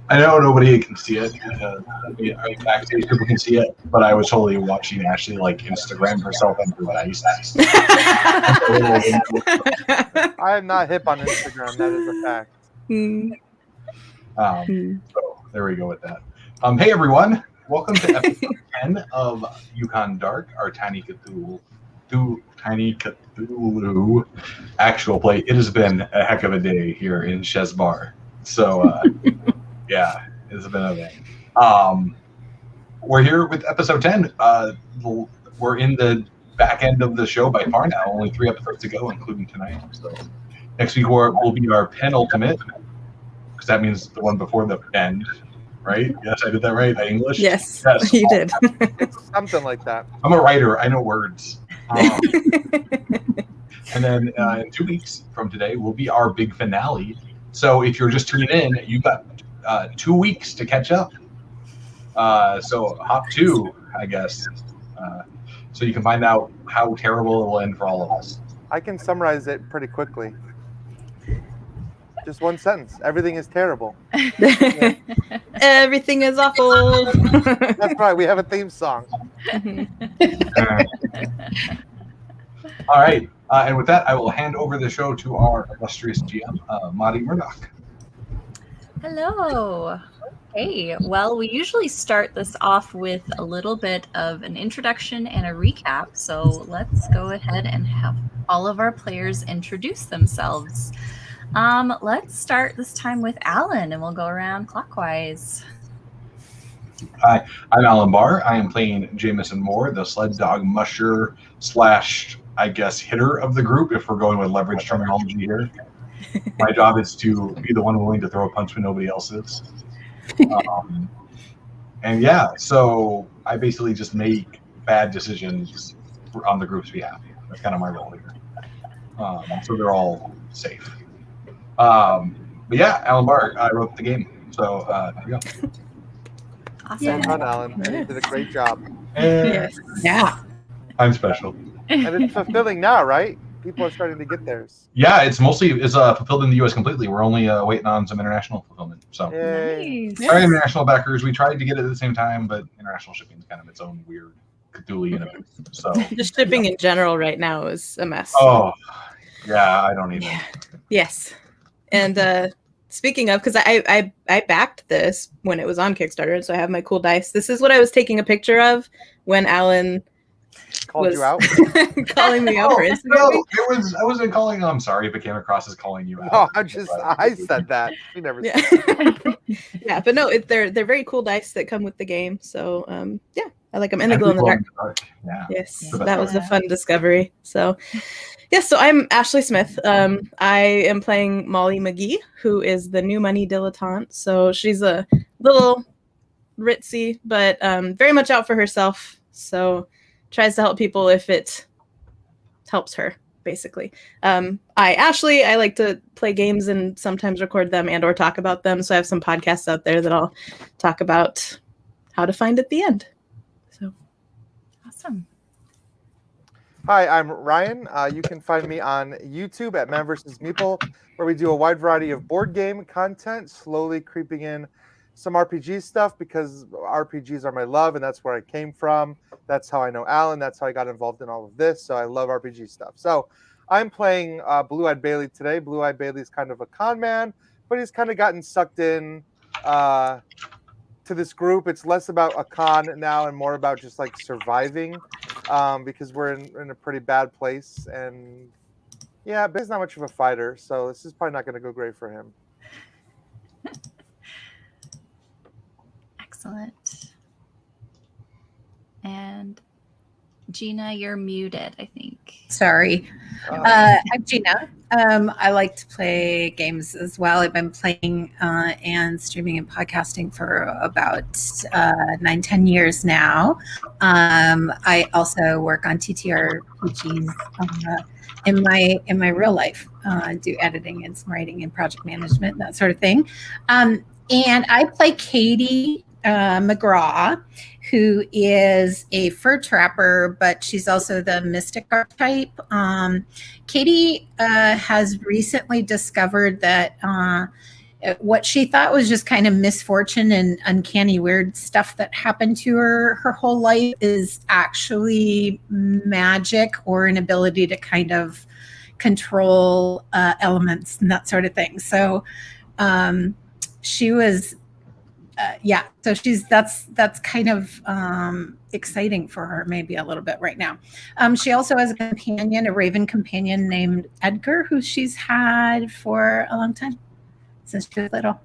I know nobody can see it. Backstage people can see it, but I was totally watching Ashley like Instagram herself under ice. I am not hip on Instagram. That is a fact. So there we go with that. Hey everyone, welcome to episode 10 of Yukon Dark, our Tiny Cthulhu actual play. It has been a heck of a day here in Shezbar. So yeah, it's been a thing. We're here with episode 10. We're in the back end of the show by far now. Only 3 episodes to go, including tonight. So next week will be our penultimate, because that means the one before the end, right? Yes, I did that right. English? Yes, you did. It's something like that. I'm a writer. I know words. And then in 2 weeks from today will be our big finale. So if you're just tuning in, you've got 2 weeks to catch up. So hop 2, I guess. So you can find out how terrible it will end for all of us. I can summarize it pretty quickly. Just one sentence. Everything is terrible. Everything is awful. That's right. We have a theme song. All right. And with that, I will hand over the show to our illustrious GM, Maddie Murdoch. Hello. Hey, well, we usually start this off with a little bit of an introduction and a recap. So let's go ahead and have all of our players introduce themselves. Let's start this time with Alan, and we'll go around clockwise. Hi, I'm Alan Barr. I am playing Jameson Moore, the sled dog musher / I guess hitter of the group, if we're going with leverage terminology here. My job is to be the one willing to throw a punch when nobody else is. And yeah, so I basically just make bad decisions on the group's behalf. That's kind of my role here. So they're all safe. But yeah, Alan Barr, I wrote the game. So there we go. Awesome. Well done, Alan. You did a great job. Yes. Yeah. I'm special. And it's fulfilling now, right? People are starting to get theirs. Yeah, it's fulfilled in the U.S. completely. We're only waiting on some international fulfillment. So, Nice. sorry, international backers. We tried to get it at the same time, but international shipping is kind of its own weird Cthulhu event. So, Just shipping in general right now is a mess. oh, yeah, I don't even. Yes. And speaking of, because I backed this when it was on Kickstarter, so I have my cool dice. This is what I was taking a picture of when Alan Called you out? calling me out for Instagram. No, I wasn't calling. I'm sorry if it came across as calling you out. No, I said that. You never said Yeah. Yeah, but no, they're very cool dice that come with the game. So yeah, I like them. And they glow in the dark. Yeah. Yes, The best that was a part. fun discovery. So yes, so I'm Ashley Smith. I am playing Molly McGee, who is the new money dilettante. So she's a little ritzy, but very much out for herself. So tries to help people if it helps her, basically. I like to play games and sometimes record them and or talk about them. So I have some podcasts out there that I'll talk about how to find at the end. So Awesome. Hi, I'm Ryan. You can find me on YouTube at Man vs. Meeple, where we do a wide variety of board game content, slowly creeping in some RPG stuff because RPGs are my love and that's where I came from. That's how I know Alan. That's how I got involved in all of this. So I love RPG stuff. So I'm playing Blue-Eyed Bailey today. Blue-Eyed Bailey's kind of a con man, but he's kind of gotten sucked in to this group. It's less about a con now and more about just like surviving because we're in a pretty bad place. And yeah, Bailey's not much of a fighter. So this is probably not going to go great for him. Excellent. And Gina, you're muted, I think. Sorry. I'm Gina. I like to play games as well. I've been playing and streaming and podcasting for about 9-10 years now. I also work on TTRPGs in my real life. Do editing and some writing and project management, that sort of thing. And I play Katie McGraw, who is a fur trapper, but she's also the mystic archetype. Katie has recently discovered that what she thought was just kind of misfortune and uncanny weird stuff that happened to her whole life is actually magic or an ability to kind of control elements and that sort of thing. So she was so that's kind of exciting for her maybe a little bit right now. She also has a companion, a raven companion named Edgar, who she's had for a long time, since she was little.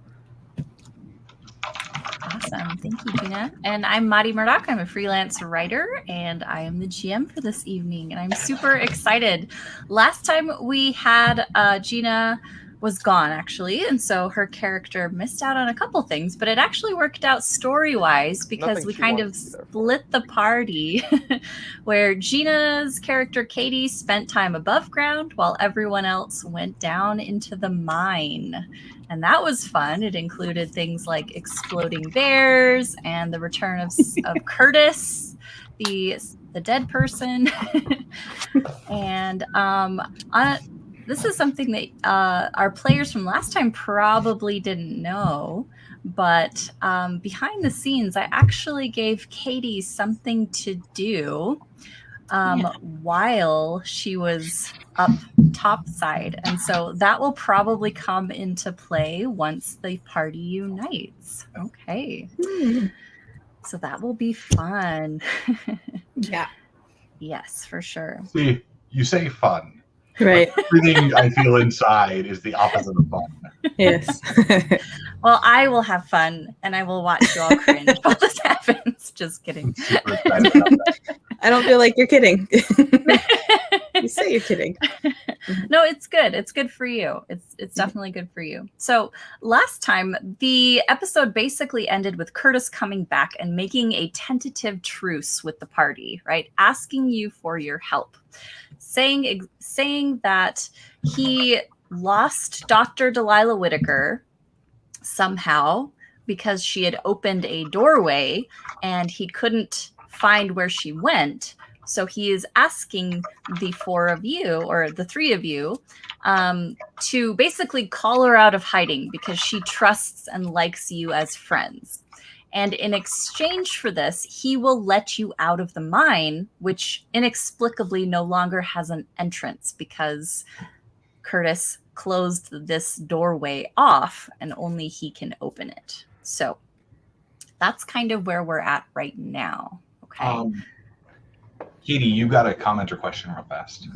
Awesome. Thank you, Gina. And I'm Maddie Murdoch. I'm a freelance writer, and I am the GM for this evening. And I'm super excited. Last time we had Gina was gone, actually. And so her character missed out on a couple things, but it actually worked out story-wise because we kind of split the party where Gina's character, Katie, spent time above ground while everyone else went down into the mine. And that was fun. It included things like exploding bears and the return of Curtis, the dead person. And this is something that our players from last time probably didn't know, but behind the scenes, I actually gave Katie something to do while she was up topside. And so that will probably come into play once the party unites. Okay. So that will be fun. Yeah. Yes, for sure. See, you say fun. Right. Everything I feel inside is the opposite of fun. Yes. Well, I will have fun, and I will watch you all cringe while this happens. Just kidding. Super excited about that. I don't feel like you're kidding. You say you're kidding. No, it's good. It's good for you. It's definitely good for you. So last time, the episode basically ended with Curtis coming back and making a tentative truce with the party, right? Asking you for your help. Saying that he lost Dr. Delilah Whitaker somehow because she had opened a doorway and he couldn't find where she went. So he is asking the four of you, or the three of you, to basically call her out of hiding because she trusts and likes you as friends. And in exchange for this, he will let you out of the mine, which inexplicably no longer has an entrance because Curtis closed this doorway off and only he can open it. So that's kind of where we're at right now. Okay. Katie, you got a comment or question real fast.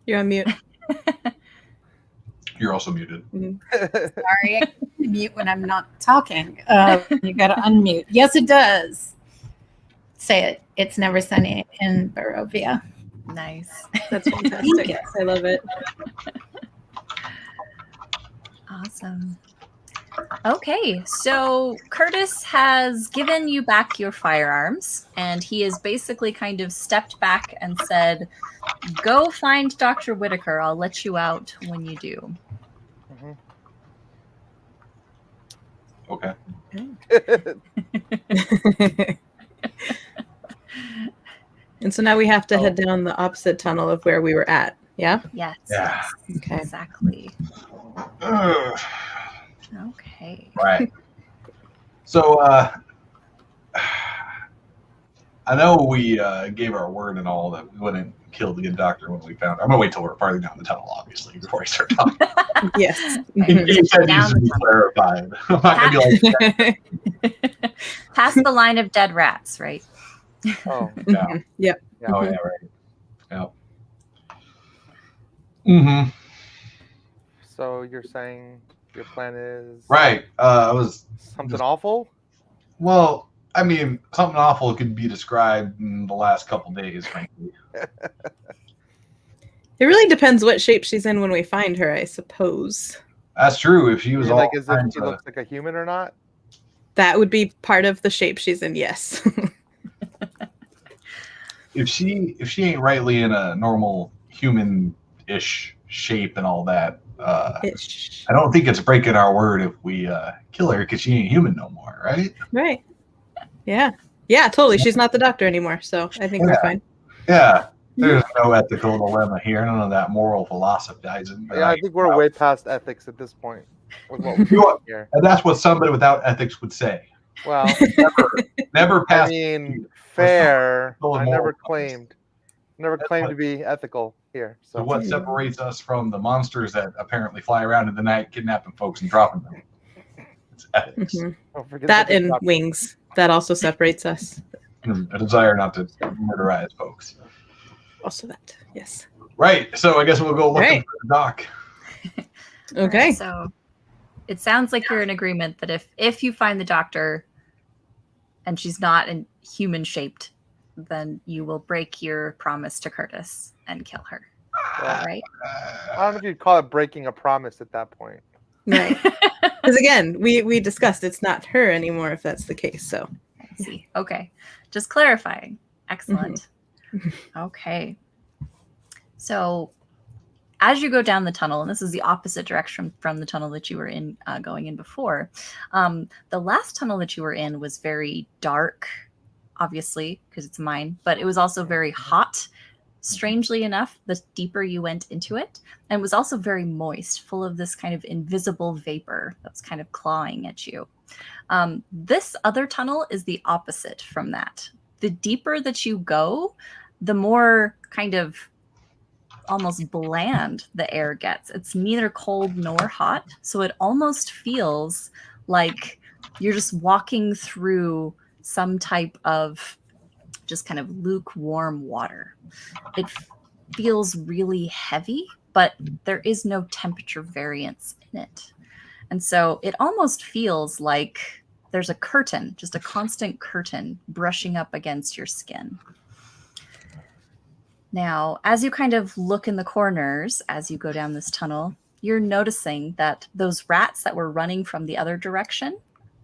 You're on mute. You're also muted. Sorry, I can't mute when I'm not talking. You got to unmute. Yes, it does. Say it. It's never sunny in Barovia. Nice. That's fantastic. I love it. Awesome. Okay, so Curtis has given you back your firearms, and he has basically kind of stepped back and said, go find Dr. Whitaker. I'll let you out when you do. Okay. And so now we have to head down the opposite tunnel of where we were at. Yeah? Yes. Yeah. Okay. Exactly. Ugh. Okay. Right. So, I know we gave our word and all that we wouldn't kill the good doctor when we found her. I'm going to wait till we're farther down the tunnel, obviously, before I start talking. Yes. In case that needs to be clarified. I'm not going to be like, Past the line of dead rats, right? Oh, no. Yep. Oh, yeah, right. Yep. Mm-hmm. so you're saying your plan is Right. I was something awful? Well, I mean, something awful could be described in the last couple days, frankly. It really depends what shape she's in when we find her, I suppose. That's true. If she was all Like, as if kinds she of- looks like a human or not? That would be part of the shape she's in, yes. if she ain't rightly in a normal human-ish shape and all that, Ish. I don't think it's breaking our word if we kill her because she ain't human no more, right? Right. Yeah. Yeah, totally. She's not the doctor anymore, so I think we're fine. Yeah. There's no ethical dilemma here. None of that moral philosophizing. Yeah, I think we're way past ethics at this point with what we're doing here. And that's what somebody without ethics would say. Well, Never I pass. mean, fair. Still I immoral. never claimed to be ethical here. So So what separates us from the monsters that apparently fly around in the night, kidnapping folks and dropping them? It's ethics. don't forget That the and top- wings. That also separates us. And a desire not to murderize folks. Also that. Yes. Right. So I guess we'll go looking Right. for the doc. Okay. Alright, so it sounds like you're in agreement that if you find the doctor and she's not in human shaped, then you will break your promise to Curtis and kill her. Well, Right? I don't know if you'd call it breaking a promise at that point. Right. Because again, we discussed it's not her anymore if that's the case. So I see. Okay. Just clarifying. Excellent. Okay. So as you go down the tunnel, and this is the opposite direction from the tunnel that you were in going in before, the last tunnel that you were in was very dark, obviously, because it's mine, but it was also very hot, strangely enough, the deeper you went into it. And it was also very moist, full of this kind of invisible vapor that was kind of clawing at you. This other tunnel is the opposite from that. The deeper that you go, the more kind of almost bland the air gets. It's neither cold nor hot. So it almost feels like you're just walking through some type of just kind of lukewarm water. It feels really heavy, but there is no temperature variance in it. And so it almost feels like there's a curtain, just a constant curtain brushing up against your skin. Now, as you kind of look in the corners as you go down this tunnel, you're noticing that those rats that were running from the other direction,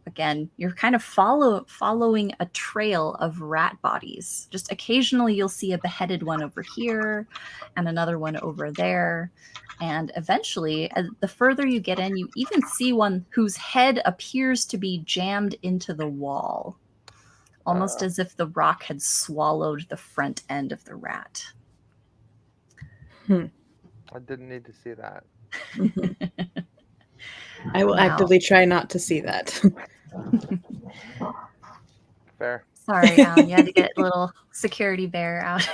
again, you're kind of following a trail of rat bodies. Just occasionally you'll see a beheaded one over here and another one over there. And eventually, the further you get in, you even see one whose head appears to be jammed into the wall, almost as if the rock had swallowed the front end of the rat. I didn't need to see that. I will actively try not to see that. Fair. Sorry, Alan, you had to get a little security bear out.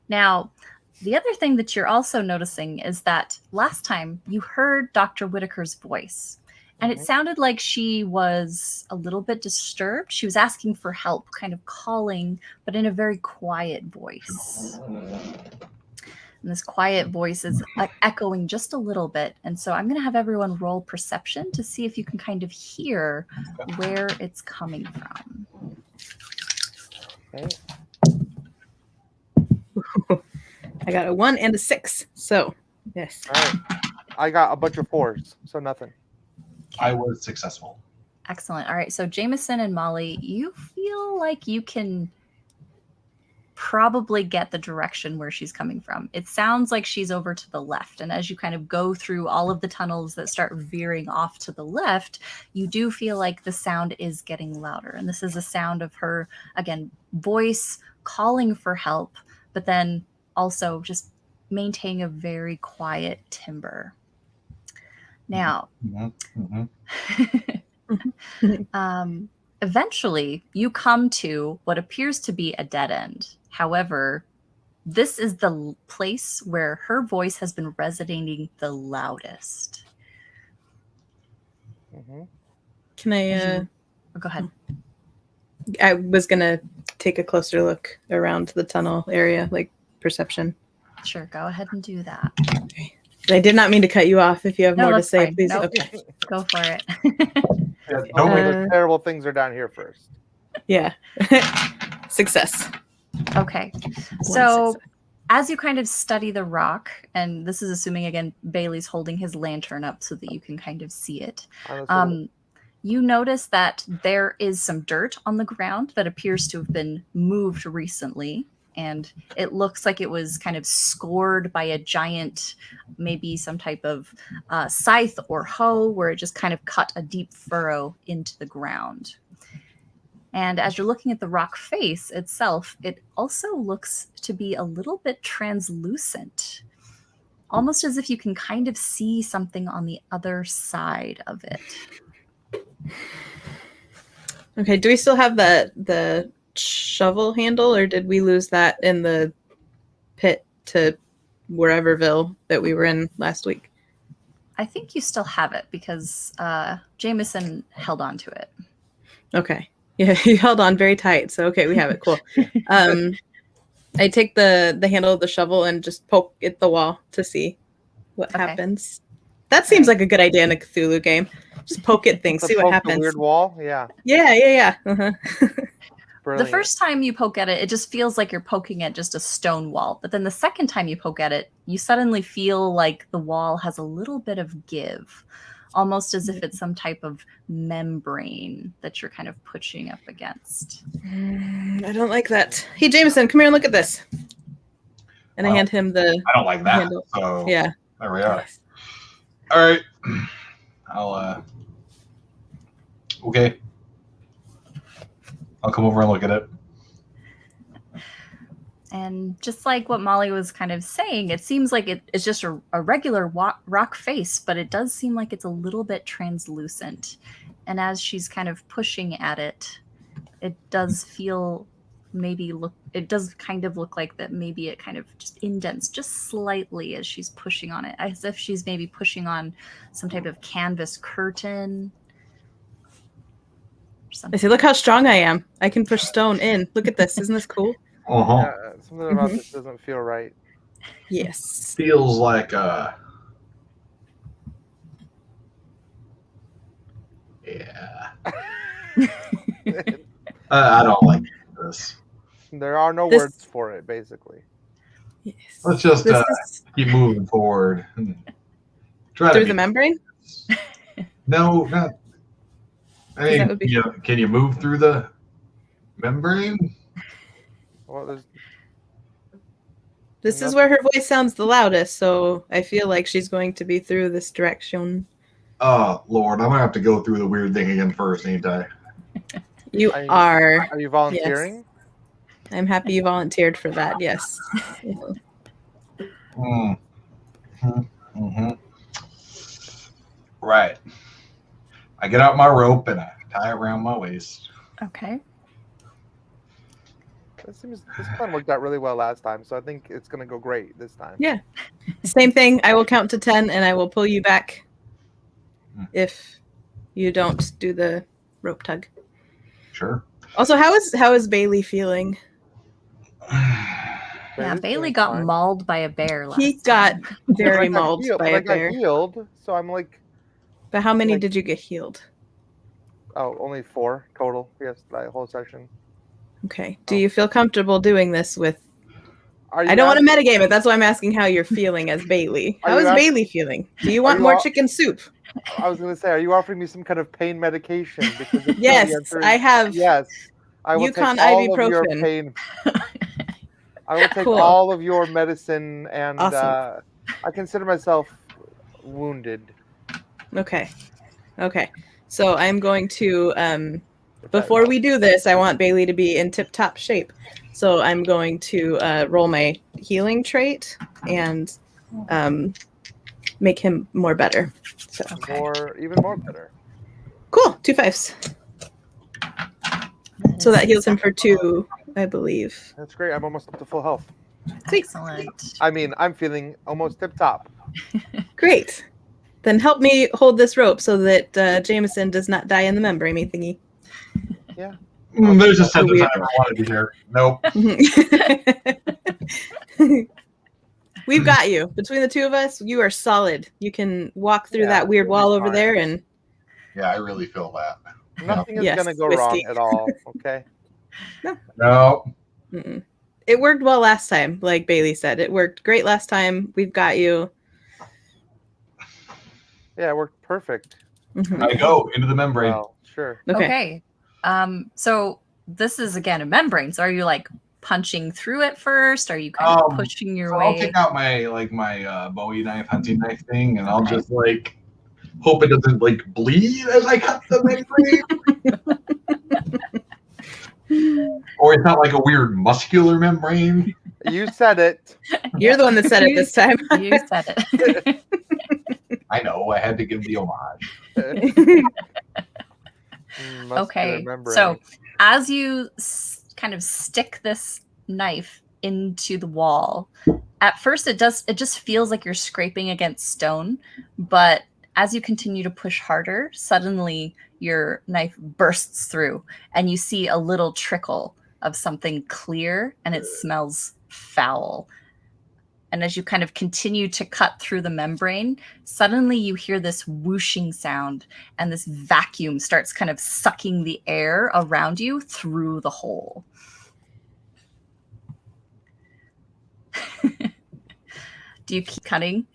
Now, the other thing that you're also noticing is that last time you heard Dr. Whitaker's voice, and it sounded like she was a little bit disturbed. She was asking for help, kind of calling, but in a very quiet voice. And this quiet voice is echoing just a little bit. And so I'm going to have everyone roll perception to see if you can kind of hear where it's coming from. Okay. I got a 1 and a 6. So, yes. All right. I got a bunch of 4s, so nothing. I was successful. Excellent. All right. So Jameson and Molly, you feel like you can probably get the direction where she's coming from. It sounds like she's over to the left. And as you kind of go through all of the tunnels that start veering off to the left, you do feel like the sound is getting louder. And this is a sound of her, again, voice calling for help, but then also just maintaining a very quiet timbre. Now, eventually you come to what appears to be a dead end. However, this is the place where her voice has been resonating the loudest. Can I? Go ahead. I was gonna take a closer look around the tunnel area, like perception. Sure, go ahead and do that. Okay. I did not mean to cut you off. If you have more to that's say, fine. please. Nope. Okay. Go for it. Yeah, don't make the terrible things are down here first. Yeah. Success. Okay. So as you kind of study the rock, and this is assuming, again, Bailey's holding his lantern up so that you can kind of see it. You notice that there is some dirt on the ground that appears to have been moved recently. And it looks like it was kind of scored by a giant, maybe some type of scythe or hoe, where it just kind of cut a deep furrow into the ground. And as you're looking at the rock face itself, it also looks to be a little bit translucent, almost as if you can kind of see something on the other side of it. Okay, do we still have the shovel handle, or did we lose that in the pit to whereverville that we were in last week? I think you still have it because Jameson held on to it. Okay. Yeah, he held on very tight. So okay, we have it. Cool. I take the handle of the shovel and just poke at the wall to see what happens. That seems like a good idea in a Cthulhu game. Just poke at things, see what happens. The weird wall, yeah. Yeah. Uh-huh. The first time you poke at it, it just feels like you're poking at just a stone wall. But then the second time you poke at it, you suddenly feel like the wall has a little bit of give, almost as if it's some type of membrane that you're kind of pushing up against. I don't like that. Hey, Jameson, come here and look at this. And I hand him the I don't like that. handle. So Yeah. there we are. All right. Okay. I'll come over and look at it. And just like what Molly was kind of saying, it seems like it's just a regular rock face, but it does seem like it's a little bit translucent. And as she's kind of pushing at it, it does feel it does kind of look like that maybe it kind of just indents just slightly as she's pushing on it, as if she's maybe pushing on some type of canvas curtain. I say, look how strong I am. I can push stone in. Look at this. Isn't this cool? Uh-huh. Yeah, something about this doesn't feel right. Yes. Feels like yeah. I don't like this. There are no words for it, basically. Yes. Let's just keep moving forward. Try through the membrane? No, not. I mean, can you move through the membrane? Well, this is where her voice sounds the loudest, so I feel like she's going to be through this direction. Oh, Lord, I'm going to have to go through the weird thing again first, ain't I? You are. Are you volunteering? Yes. I'm happy you volunteered for that, yes. Mm-hmm. Right. I get out my rope and I tie it around my waist. Okay. This plan worked out really well last time, so I think it's going to go great this time. Yeah. Same thing. I will count to 10 and I will pull you back if you don't do the rope tug. Sure. Also, how is Bailey feeling? Yeah, Bailey got mauled by a bear last He got very mauled by a bear. I got healed, so I'm like... But how many did you get healed? Oh, only 4 total. Yes, that whole session. Okay. Do you feel comfortable doing this with... I don't want to metagame it. That's why I'm asking how you're feeling as Bailey. How is Bailey feeling? Do you want more chicken soup? I was going to say, are you offering me some kind of pain medication? Because yes, I have. Yes. I will Yukon take all ibuprofen. of your pain. I will take all of your medicine, and awesome. I consider myself wounded. Okay. So I'm going to, before we do this, I want Bailey to be in tip-top shape. So I'm going to roll my healing trait and make him more better. So, Even more better. Cool. 2 5s. So that heals him for 2, I believe. That's great. I'm almost up to full health. Sweet. Excellent. I mean, I'm feeling almost tip-top. Great. Then help me hold this rope so that Jameson does not die in the membrane thingy. Yeah. There's a sentence I never wanted to hear. Nope. We've got you. Between the two of us, you are solid. You can walk through that weird wall over there and... Yeah, I really feel that. Nothing is going to go wrong at all, okay? No. Mm-mm. It worked well last time, like Bailey said. It worked great last time. We've got you. Yeah, it worked perfect. Mm-hmm. I go into the membrane. Well, sure. Okay. So this is, again, a membrane. So are you, like, punching through it first? Are you kind of pushing your way? I'll take out my Bowie knife, hunting knife thing, and I'll just, like, hope it doesn't, like, bleed as I cut the membrane. Or it's not like a weird muscular membrane. You said it. You're the one that said it this time. You said it. I know. I had to give the homage. Okay, so as you kind of stick this knife into the wall, at first it just feels like you're scraping against stone, but as you continue to push harder, suddenly your knife bursts through and you see a little trickle of something clear, and it smells foul. And as you kind of continue to cut through the membrane, suddenly you hear this whooshing sound, and this vacuum starts kind of sucking the air around you through the hole. Do you keep cutting?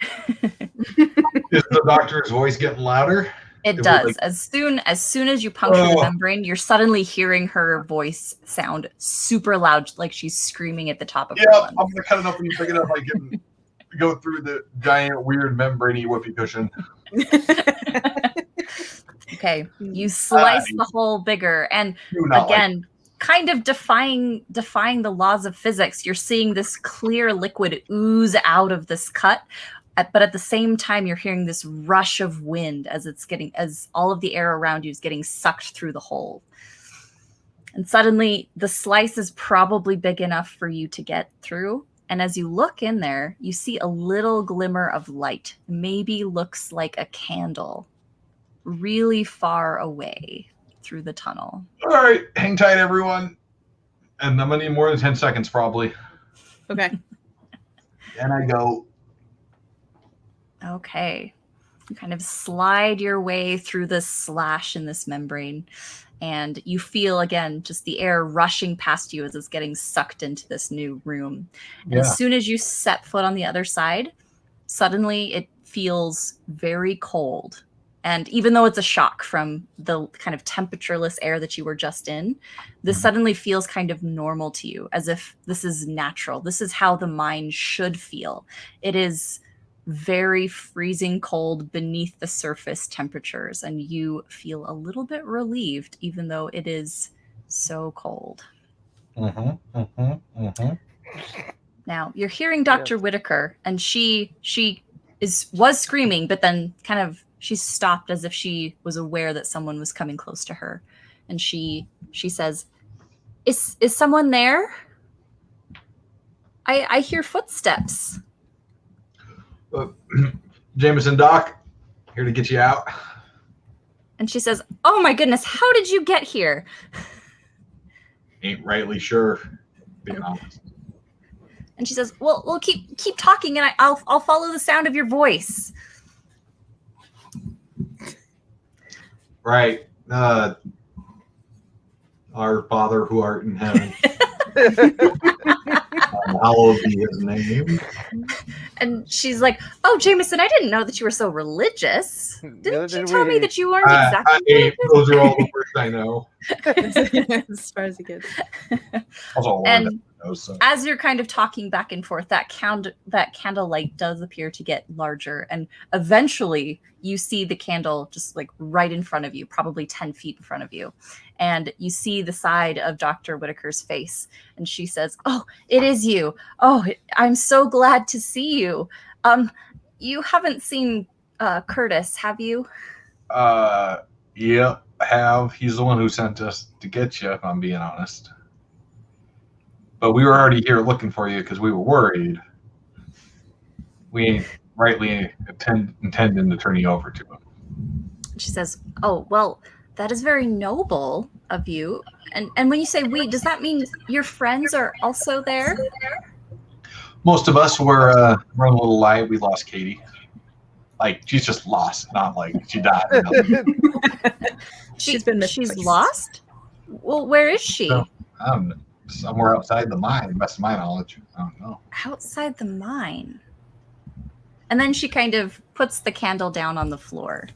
Is the doctor's voice getting louder? It does. As soon as you puncture the membrane, you're suddenly hearing her voice sound super loud, like she's screaming at the top of her lungs. I'm gonna cut it up and pick it up. I can go through the giant, weird membrane-y whoopee cushion. Okay, you slice the hole bigger, and again, kind of defying the laws of physics. You're seeing this clear liquid ooze out of this cut. But at the same time, you're hearing this rush of wind as all of the air around you is getting sucked through the hole. And suddenly the slice is probably big enough for you to get through. And as you look in there, you see a little glimmer of light. Maybe looks like a candle really far away through the tunnel. All right, hang tight, everyone. And I'm gonna need more than 10 seconds, probably. Okay. And I go. Okay. You kind of slide your way through this slash in this membrane, and you feel, again, just the air rushing past you as it's getting sucked into this new room. And as soon as you set foot on the other side, suddenly it feels very cold. And even though it's a shock from the kind of temperatureless air that you were just in, this suddenly feels kind of normal to you, as if this is natural. This is how the mind should feel. It is very freezing cold beneath the surface temperatures, and you feel a little bit relieved, even though it is so cold. Now you're hearing Dr. Whitaker, and she was screaming, but then kind of she stopped as if she was aware that someone was coming close to her, and she says, "Is someone there? I hear footsteps." Jameson, Doc, here to get you out. And she says, "Oh my goodness, how did you get here?" Ain't rightly sure, being honest. And she says, "Well, keep talking, and I'll follow the sound of your voice." Right. Our Father who art in heaven. Hallowed be his name. And she's like, "Oh, Jameson, I didn't know that you were so religious. Didn't you tell me that you weren't exactly those are all the words I know. As far as it gets. And as you're kind of talking back and forth, that candlelight does appear to get larger, and eventually you see the candle just like right in front of you, probably 10 feet in front of you. And you see the side of Dr. Whitaker's face, and she says, "Oh, it is you. Oh, I'm so glad to see you. You haven't seen Curtis, have you?" Yeah, I have. He's the one who sent us to get you, if I'm being honest. But we were already here looking for you because we were worried. We ain't rightly intending to turn you over to him. She says, "Oh, well, that is very noble of you. And when you say we, does that mean your friends are also there?" Most of us were running a little light. We lost Katie. Like, she's just lost, not like she died. She's lost? Well, where is she? So, somewhere outside the mine, best of my knowledge. I don't know. Outside the mine. And then she kind of puts the candle down on the floor.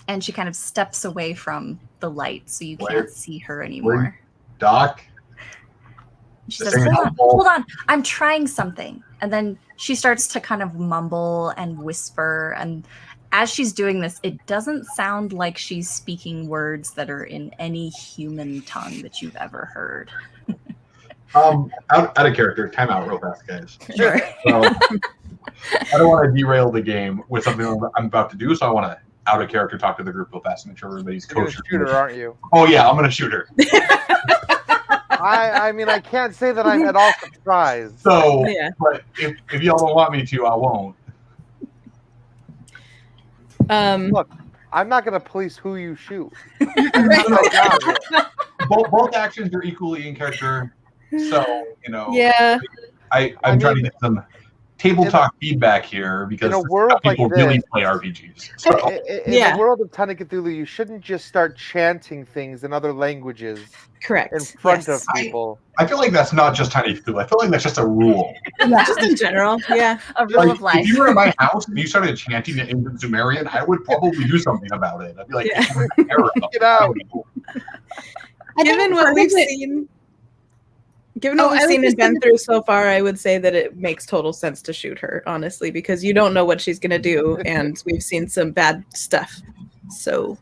And she kind of steps away from the light so you can't see her anymore. Doc? She says, hold on, I'm trying something. And then she starts to kind of mumble and whisper, and as she's doing this, it doesn't sound like she's speaking words that are in any human tongue that you've ever heard. Out of character, time out real fast, guys. Sure. So, I don't want to derail the game with something I'm about to do, so I want to out of character talk to the group real fast and make sure everybody's You're gonna kosher. shoot her, aren't you? Oh yeah, I'm gonna shoot her. I mean, I can't say that I'm at all surprised. So, Yeah. but if y'all don't want me to, I won't. Look, I'm not going to police who you shoot. Both actions are equally in character, so Yeah. I'm trying to get some table talk feedback here because in a world people like really this, play RPGs. So. In the world of Tiny Cthulhu, you shouldn't just start chanting things in other languages Correct. in front Yes. of people. I feel like that's not just Tiny Cthulhu. I feel like that's just a rule. Yeah. Just in general. Yeah. A rule of life. If you were in my house and you started chanting in ancient Sumerian, I would probably do something about it. I'd be like, Yeah. Get out. Given what we've seen. Given what we've seen and been through so far, I would say that it makes total sense to shoot her, honestly, because you don't know what she's going to do, and we've seen some bad stuff. So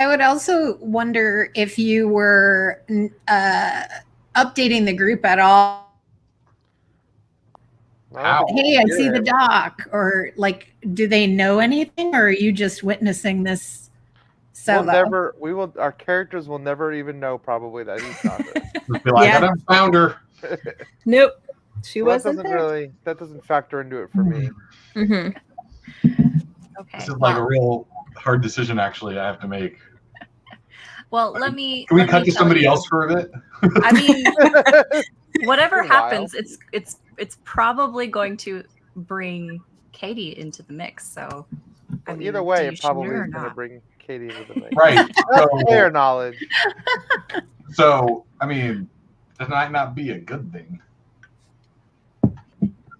I would also wonder if you were updating the group at all. How? Hey, I see the dock, or like, do they know anything, or are you just witnessing this solo? Our characters will never even know probably that he shot her. Just be like, Yeah. I done found her. nope, she Well, wasn't there. that doesn't factor into it for me. Mm-hmm. Okay. This is like a real hard decision, actually, I have to make. Well, let me. Can we let cut me to tell somebody you. else for a bit? I mean, whatever Wild. happens, it's probably going to bring Katie into the mix. So, I mean, Either do way, you it probably shoot her or is going to not? bring Katie into the mix. Right. Fair knowledge. So, I mean, that might not be a good thing.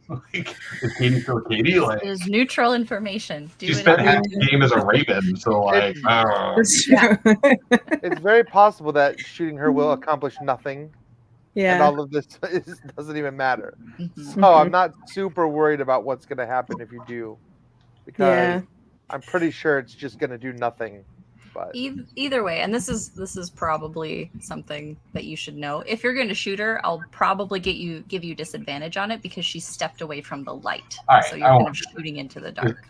Like, is Katie still Katie? Like, Is neutral information. Do she it spent on half your- the game as a raven, so like, It's very possible that shooting her will accomplish nothing, and Yeah. all of this doesn't even matter. Mhm. So I'm not super worried about what's going to happen if you do, because Yeah. I'm pretty sure it's just going to do nothing. But Either way, and this is probably something that you should know. If you're going to shoot her, I'll probably give you disadvantage on it because she stepped away from the light, All right, so you're I kind won't of do it. shooting into the dark.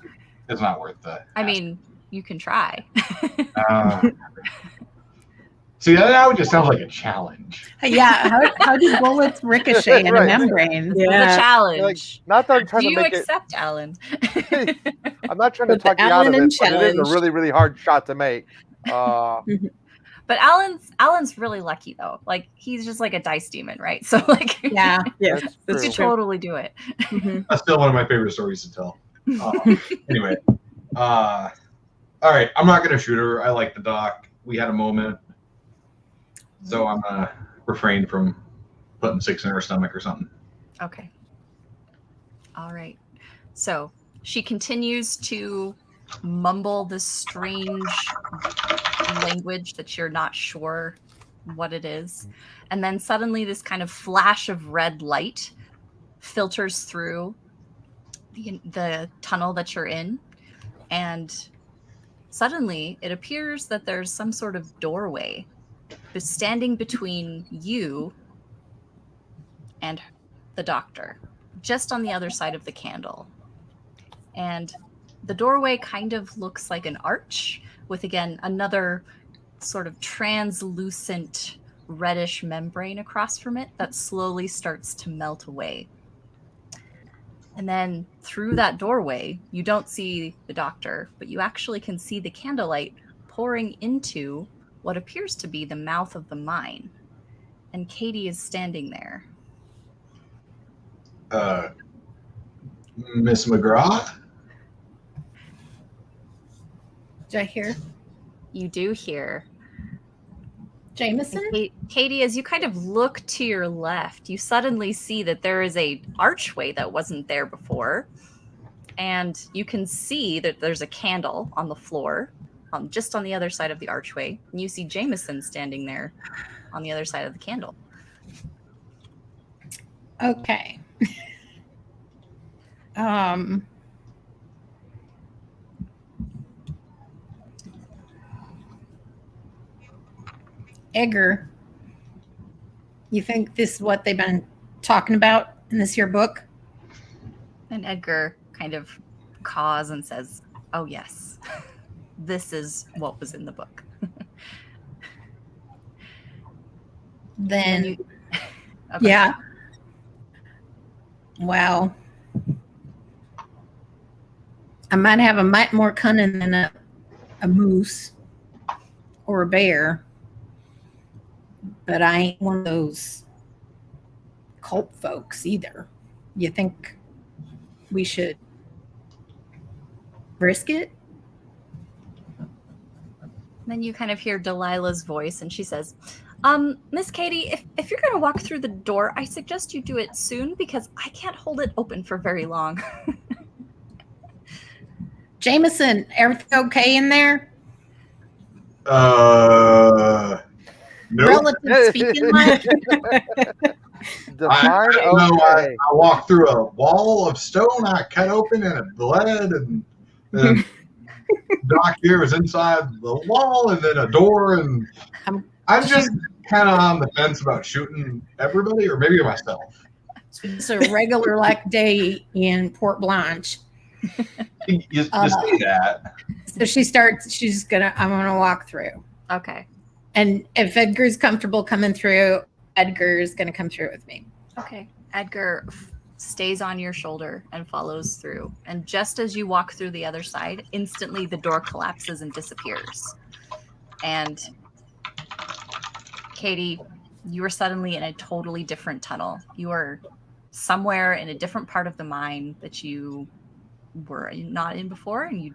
it's not worth that. I mean, you can try. See, that now just sounds like a challenge. Yeah, how do bullets ricochet in a Right. membrane? The Yeah. challenge. not that I'm trying Do to you make accept, Alan? it. I'm not trying to Put the talk you out of Allen in it, but it is challenge. a really, really hard shot to make. But Alan's really lucky though. Like he's just like a dice demon, right? So like Yeah. Yeah. That's That's you true. could totally do it. Mhm. That's still one of my favorite stories to tell. Anyway, all right, I'm not gonna shoot her. I like the doc. We had a moment, so I'm gonna refrain from putting 6 in her stomach or something. Okay. All right. So she continues to mumble this strange language that you're not sure what it is. And then suddenly this kind of flash of red light filters through the tunnel that you're in. And suddenly it appears that there's some sort of doorway standing between you and the doctor, just on the other side of the candle. And the doorway kind of looks like an arch with, again, another sort of translucent reddish membrane across from it that slowly starts to melt away. And then through that doorway, you don't see the doctor, but you actually can see the candlelight pouring into what appears to be the mouth of the mine. And Katie is standing there. Miss McGraw? Did I hear You do hear. Jameson? And Katie, as you kind of look to your left, you suddenly see that there is a archway that wasn't there before. And you can see that there's a candle on the floor, just on the other side of the archway. And you see Jameson standing there on the other side of the candle. Okay. Edgar, you think this is what they've been talking about in this here book? And Edgar kind of caws and says, "Oh yes, this is what was in the book." Then, Okay. yeah. Wow. I might have a mite more cunning than a moose or a bear, but I ain't one of those cult folks either. You think we should risk it? Then you kind of hear Delilah's voice, and she says, Miss Katie, if you're going to walk through the door, I suggest you do it soon because I can't hold it open for very long." Jameson, everything okay in there? Nope. Relative speaking, like? Define I okay. walked through a wall of stone I cut open and it bled, and then Doc here was inside the wall, and then a door, and I'm just kind of on the fence about shooting everybody, or maybe myself. It's a regular like day in Porte Blanche. You see that. So I'm gonna walk through. Okay. And if Edgar's comfortable coming through, Edgar's gonna come through with me. Okay. Edgar stays on your shoulder and follows through. And just as you walk through the other side, instantly the door collapses and disappears. And Katie, you are suddenly in a totally different tunnel. You are somewhere in a different part of the mine that you were not in before, and you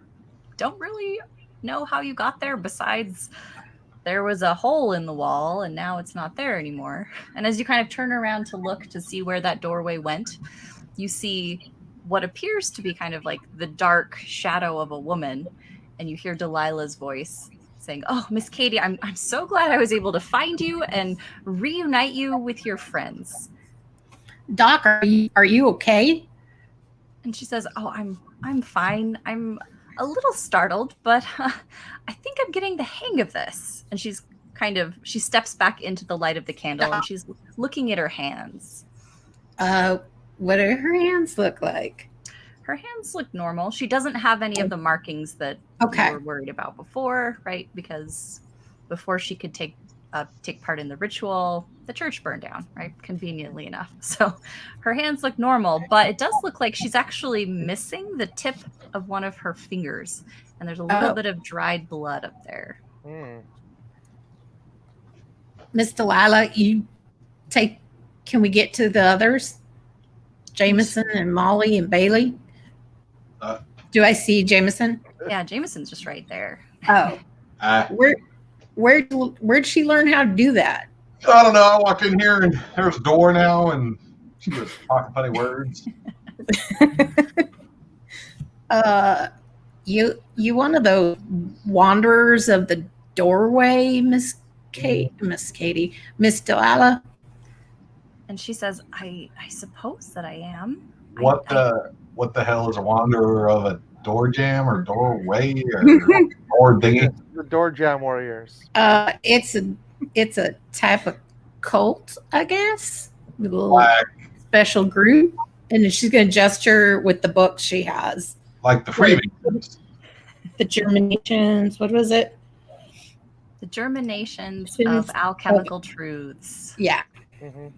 don't really know how you got there, besides there was a hole in the wall and now it's not there anymore. And as you kind of turn around to look to see where that doorway went, you see what appears to be kind of like the dark shadow of a woman, and you hear Delilah's voice saying, "Oh, Miss Katie, I'm so glad I was able to find you and reunite you with your friends." Doc, are you okay? And she says, "Oh, I'm fine. I'm a little startled, but I think I'm getting the hang of this." And she steps back into the light of the candle, and she's looking at her hands. What do her hands look like? Her hands look normal. She doesn't have any of the markings that you were worried about before, right? Because before she could take part in the ritual, the church burned down, right? Conveniently enough. So her hands look normal, but it does look like she's actually missing the tip of one of her fingers. And there's a little bit of dried blood up there. Miss Delilah, can we get to the others? Jameson and Molly and Bailey? Do I see Jameson? Yeah, Jameson's just right there. Oh. Where'd she learn how to do that? I don't know. I walked in here and there's a door now, and she was talking funny words. You one of those wanderers of the doorway, Miss Delilah? And she says, I suppose that I am. What the hell is a wanderer of a door jam or doorway or door dinghy? The door jam warriors. It's a type of cult, I guess. With a little Like special group. And then she's going to gesture with the book she has. Like the Freemasons. The Germinations. What was it? The Germinations of Alchemical Truths. Yeah. Mm-hmm.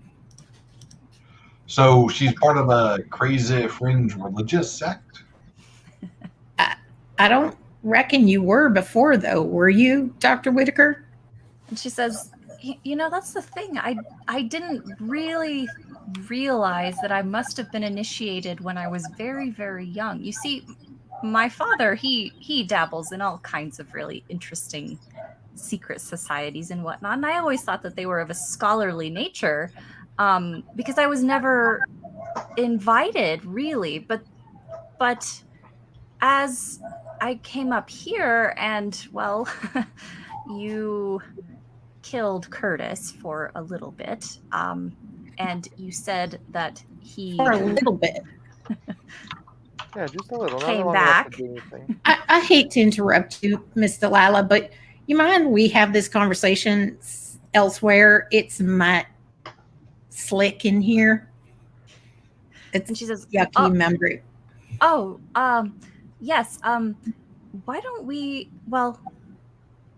So she's part of a crazy fringe religious sect? I don't reckon you were before, though. Were you, Dr. Whitaker? And she says, that's the thing. I didn't really realize that I must have been initiated when I was very, very young. You see, my father, he dabbles in all kinds of really interesting secret societies and whatnot. And I always thought that they were of a scholarly nature because I was never invited, really. But as I came up here and, well, you killed Curtis for a little bit, and you said that he... For a little bit. Yeah, just a little. Came back. I hate to interrupt you, Miss Delilah, but you mind we have this conversation elsewhere, it's my slick in here. It's And she says, yucky membry. Yes. Why don't we? Well,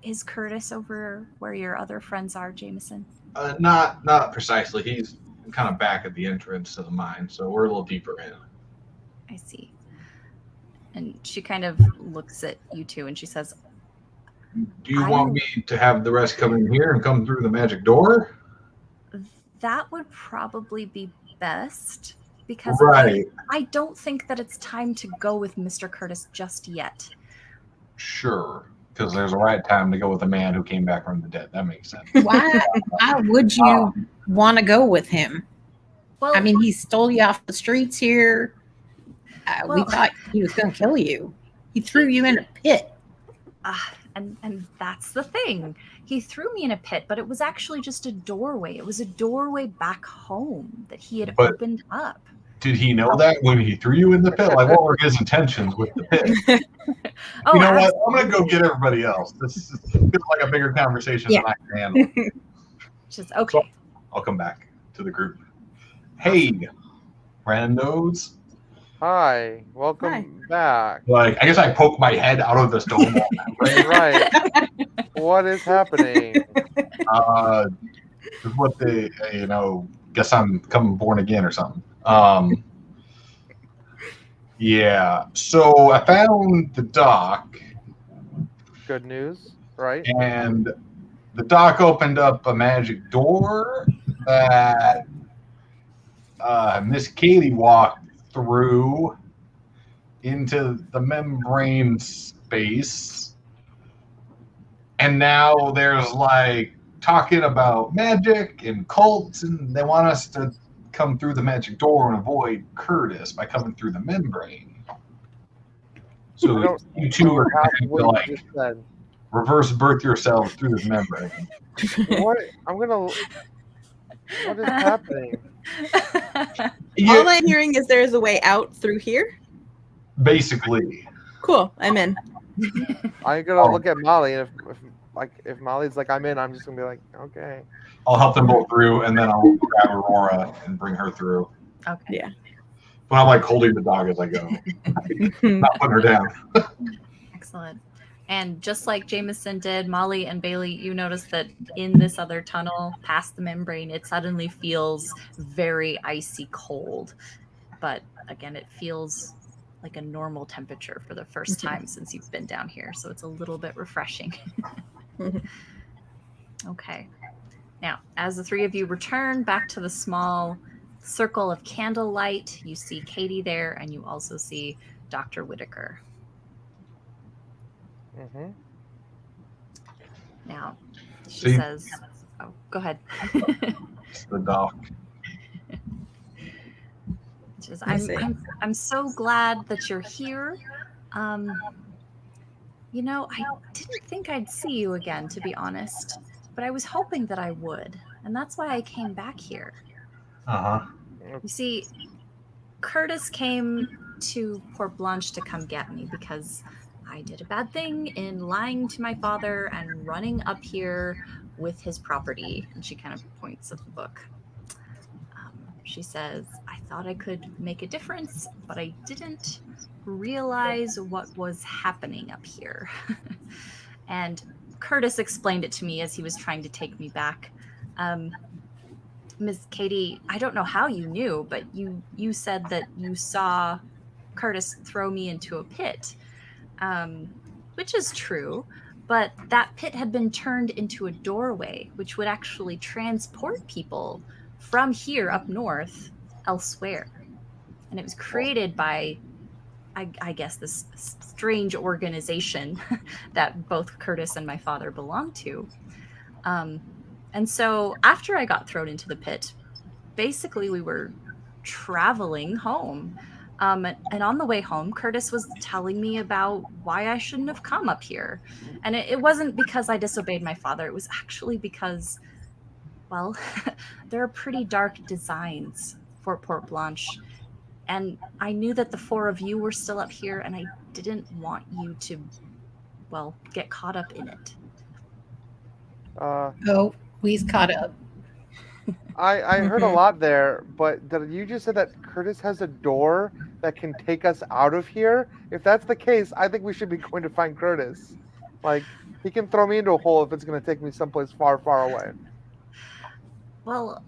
is Curtis over where your other friends are, Jameson? Not precisely. He's kind of back at the entrance to the mine, so we're a little deeper in. I see. And she kind of looks at you two, and she says, Do you want me to have the rest come in here and come through the magic door? That would probably be best, because Right. I don't think that it's time to go with Mr. Curtis just yet. Sure, because there's a right time to go with a man who came back from the dead. That makes sense. Why would you want to go with him? Well, I mean, he stole you off the streets here. We Well- thought he was going to kill you. He threw you in a pit. and that's the thing. He threw me in a pit, but it was actually just a doorway. It was a doorway back home that he had opened up. Did he know that when he threw you in the pit? Like, what were his intentions with the pit? You know what? I'm going to go get everybody else. This feels like a bigger conversation than I can handle. Just okay. So, I'll come back to the group. Hey, randos. Hi, welcome back. Like, I guess I poke my head out of the stone wall. Right. What is happening? What they, guess I'm coming born again or something. Yeah. So I found the dock. Good news, right? And the dock opened up a magic door that Miss Katie walked through into the membrane space. And now there's like talking about magic and cults, and they want us to come through the magic door and avoid Curtis by coming through the membrane. So you two are going to like reverse birth yourselves through this membrane. What? What is happening? All I'm hearing is there's a way out through here. Basically. Cool, I'm in. I'm gonna look at Molly, and if Molly's like I'm in, I'm just gonna be like, okay. I'll help them both through, and then I'll grab Aurora and bring her through. Okay. Yeah. But I'm like holding the dog as I go, not putting her down. Excellent. And just like Jameson did, Molly and Bailey, you notice that in this other tunnel past the membrane, it suddenly feels very icy cold. But again, it feels like a normal temperature for the first time since you've been down here. So it's a little bit refreshing. Okay. Now, as the three of you return back to the small circle of candlelight, you see Katie there, and you also see Dr. Whitaker. Mm-hmm. Now, she says, oh, go ahead. It's the dock. She says, I'm so glad that you're here. I didn't think I'd see you again, to be honest, but I was hoping that I would, and that's why I came back here. Uh-huh. You see, Curtis came to Porte Blanche to come get me because I did a bad thing in lying to my father and running up here with his property. And she kind of points at the book. She says, I thought I could make a difference, but I didn't realize what was happening up here. And Curtis explained it to me as he was trying to take me back. Ms. Katie, I don't know how you knew, but you said that you saw Curtis throw me into a pit. Which is true, but that pit had been turned into a doorway, which would actually transport people from here up north elsewhere. And it was created by, I guess, this strange organization that both Curtis and my father belonged to. And so after I got thrown into the pit, basically we were traveling home. And on the way home, Curtis was telling me about why I shouldn't have come up here. And it wasn't because I disobeyed my father. It was actually because, well, there are pretty dark designs for Porte Blanche. And I knew that the four of you were still up here, and I didn't want you to, well, get caught up in it. We's caught up. I heard a lot there, but did you just said that Curtis has a door that can take us out of here? If that's the case, I think we should be going to find Curtis. Like, he can throw me into a hole if it's going to take me someplace far, far away. Well,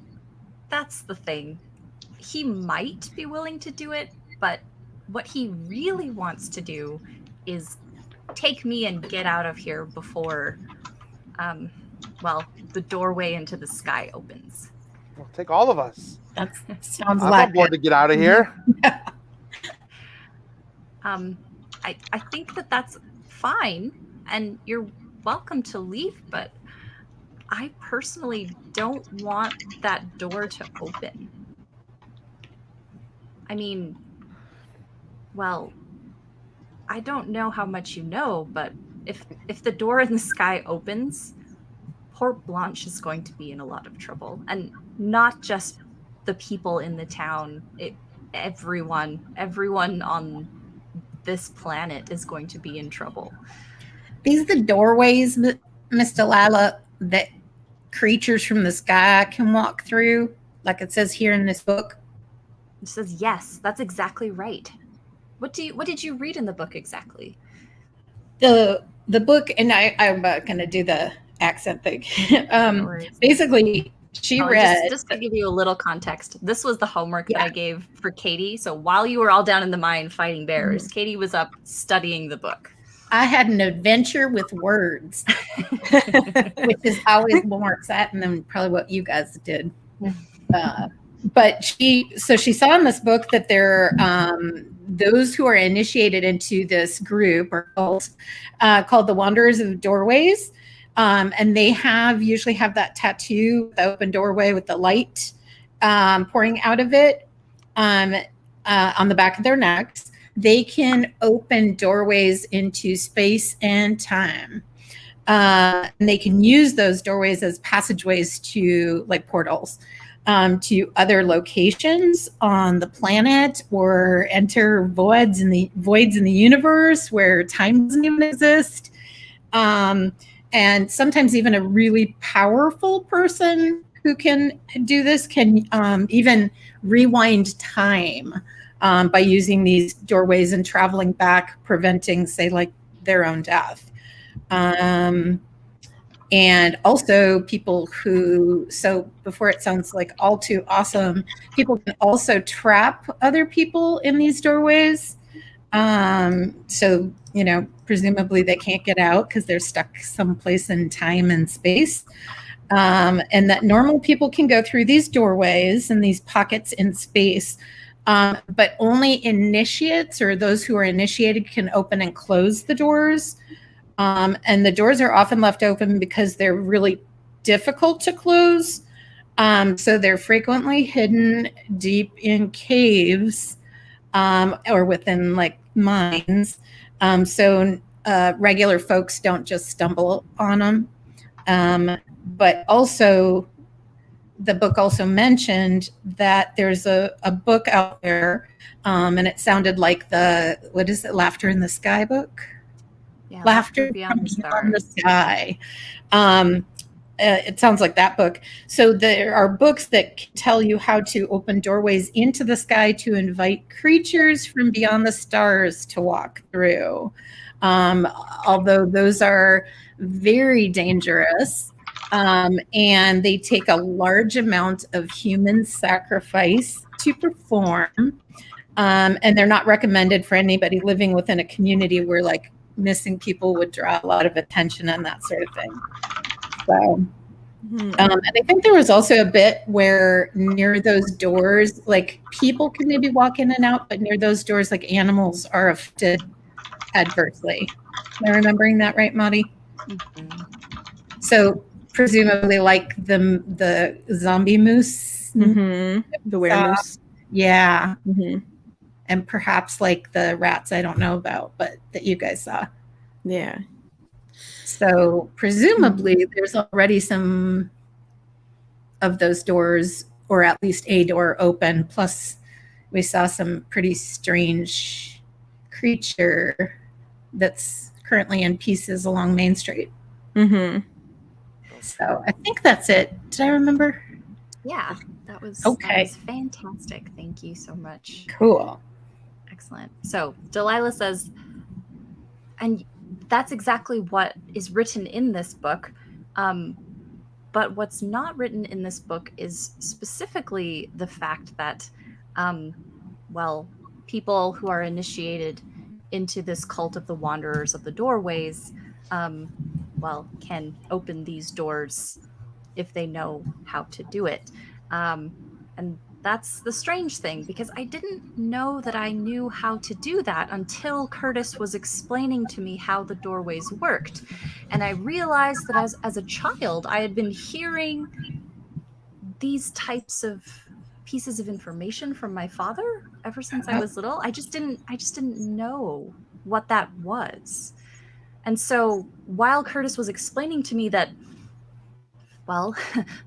that's the thing. He might be willing to do it, but what he really wants to do is take me and get out of here before, the doorway into the sky opens. Well, take all of us. That sounds I'm like on board to get out of here. I think that's fine, and you're welcome to leave, but I personally don't want that door to open. I mean, well, I don't know how much you know, but if the door in the sky opens, Porte Blanche is going to be in a lot of trouble. And not just the people in the town, everyone on this planet is going to be in trouble. these the doorways, Miss Delilah, that creatures from the sky can walk through, like it says here in this book. It says yes, that's exactly right. What did you read in the book exactly? The book, and I'm going to do the accent thing. No worries. Basically, she read. Just to give you a little context, this was the homework that I gave for Katie. So while you were all down in the mine fighting bears, Katie was up studying the book. I had an adventure with words, which is always more exciting than probably what you guys did. But she saw in this book that there those who are initiated into this group or cult called the Wanderers of Doorways, and they usually have that tattoo, the open doorway with the light pouring out of it on the back of their necks. They can open doorways into space and time. And they can use those doorways as passageways to, like portals, to other locations on the planet, or enter voids in the universe where time doesn't even exist. And sometimes even a really powerful person who can do this can even rewind time by using these doorways and traveling back, preventing, say, like their own death. And also people so before it sounds like all too awesome, people can also trap other people in these doorways. So, presumably they can't get out because they're stuck someplace in time and space. And that normal people can go through these doorways and these pockets in space. But only initiates, or those who are initiated, can open and close the doors. And the doors are often left open because they're really difficult to close. So they're frequently hidden deep in caves or within like mines. So regular folks don't just stumble on them. But also, the book also mentioned that there's a book out there, and it sounded like what is it, Laughter in the Sky book? Yeah, Laughter Beyond the Sky. It sounds like that book. So there are books that can tell you how to open doorways into the sky to invite creatures from beyond the stars to walk through. Although those are very dangerous. And they take a large amount of human sacrifice to perform. And they're not recommended for anybody living within a community where like missing people would draw a lot of attention and that sort of thing. So, and I think there was also a bit where near those doors, like people can maybe walk in and out, but near those doors, like animals are affected adversely. Am I remembering that right, Maudie? Mm-hmm. So presumably like the zombie moose, the weremoose, yeah, and perhaps like the rats I don't know about, but that you guys saw. Yeah. So presumably there's already some of those doors, or at least a door open. Plus we saw some pretty strange creature that's currently in pieces along Main Street. Oh So I think that's it. Did I remember? Yeah, that was Okay. fantastic. Thank you so much. Cool. Excellent. So Delilah says, and that's exactly what is written in this book. But what's not written in this book is specifically the fact that, people who are initiated into this cult of the Wanderers of the Doorways, can open these doors if they know how to do it. And that's the strange thing, because I didn't know that I knew how to do that until Curtis was explaining to me how the doorways worked. And I realized that as a child, I had been hearing these types of pieces of information from my father ever since I was little. I just didn't know what that was. And so while Curtis was explaining to me that,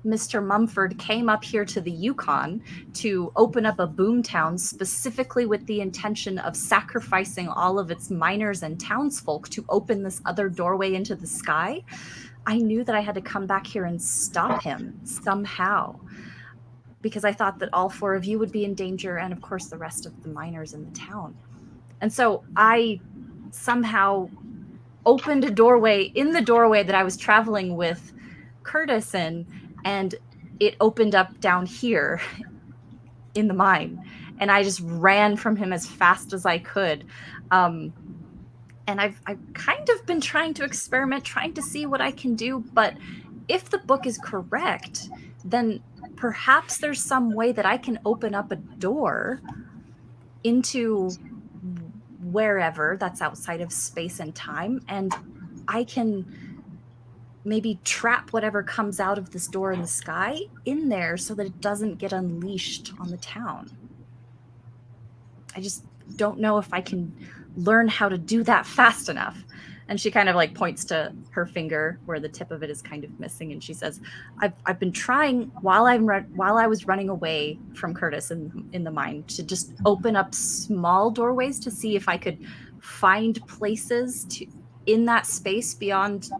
Mr. Mumford came up here to the Yukon to open up a boomtown specifically with the intention of sacrificing all of its miners and townsfolk to open this other doorway into the sky, I knew that I had to come back here and stop him somehow, because I thought that all 4 of you would be in danger, and of course the rest of the miners in the town. And so I somehow opened a doorway in the doorway that I was traveling with Curtis in, and it opened up down here in the mine, and I just ran from him as fast as I could. And I've kind of been trying to experiment, trying to see what I can do, but if the book is correct, then perhaps there's some way that I can open up a door into wherever that's outside of space and time, and I can maybe trap whatever comes out of this door in the sky in there so that it doesn't get unleashed on the town. I just don't know if I can learn how to do that fast enough. And she kind of like points to her finger where the tip of it is kind of missing, and she says, I've been trying while I was running away from Curtis in the mine to just open up small doorways to see if I could find places in that space beyond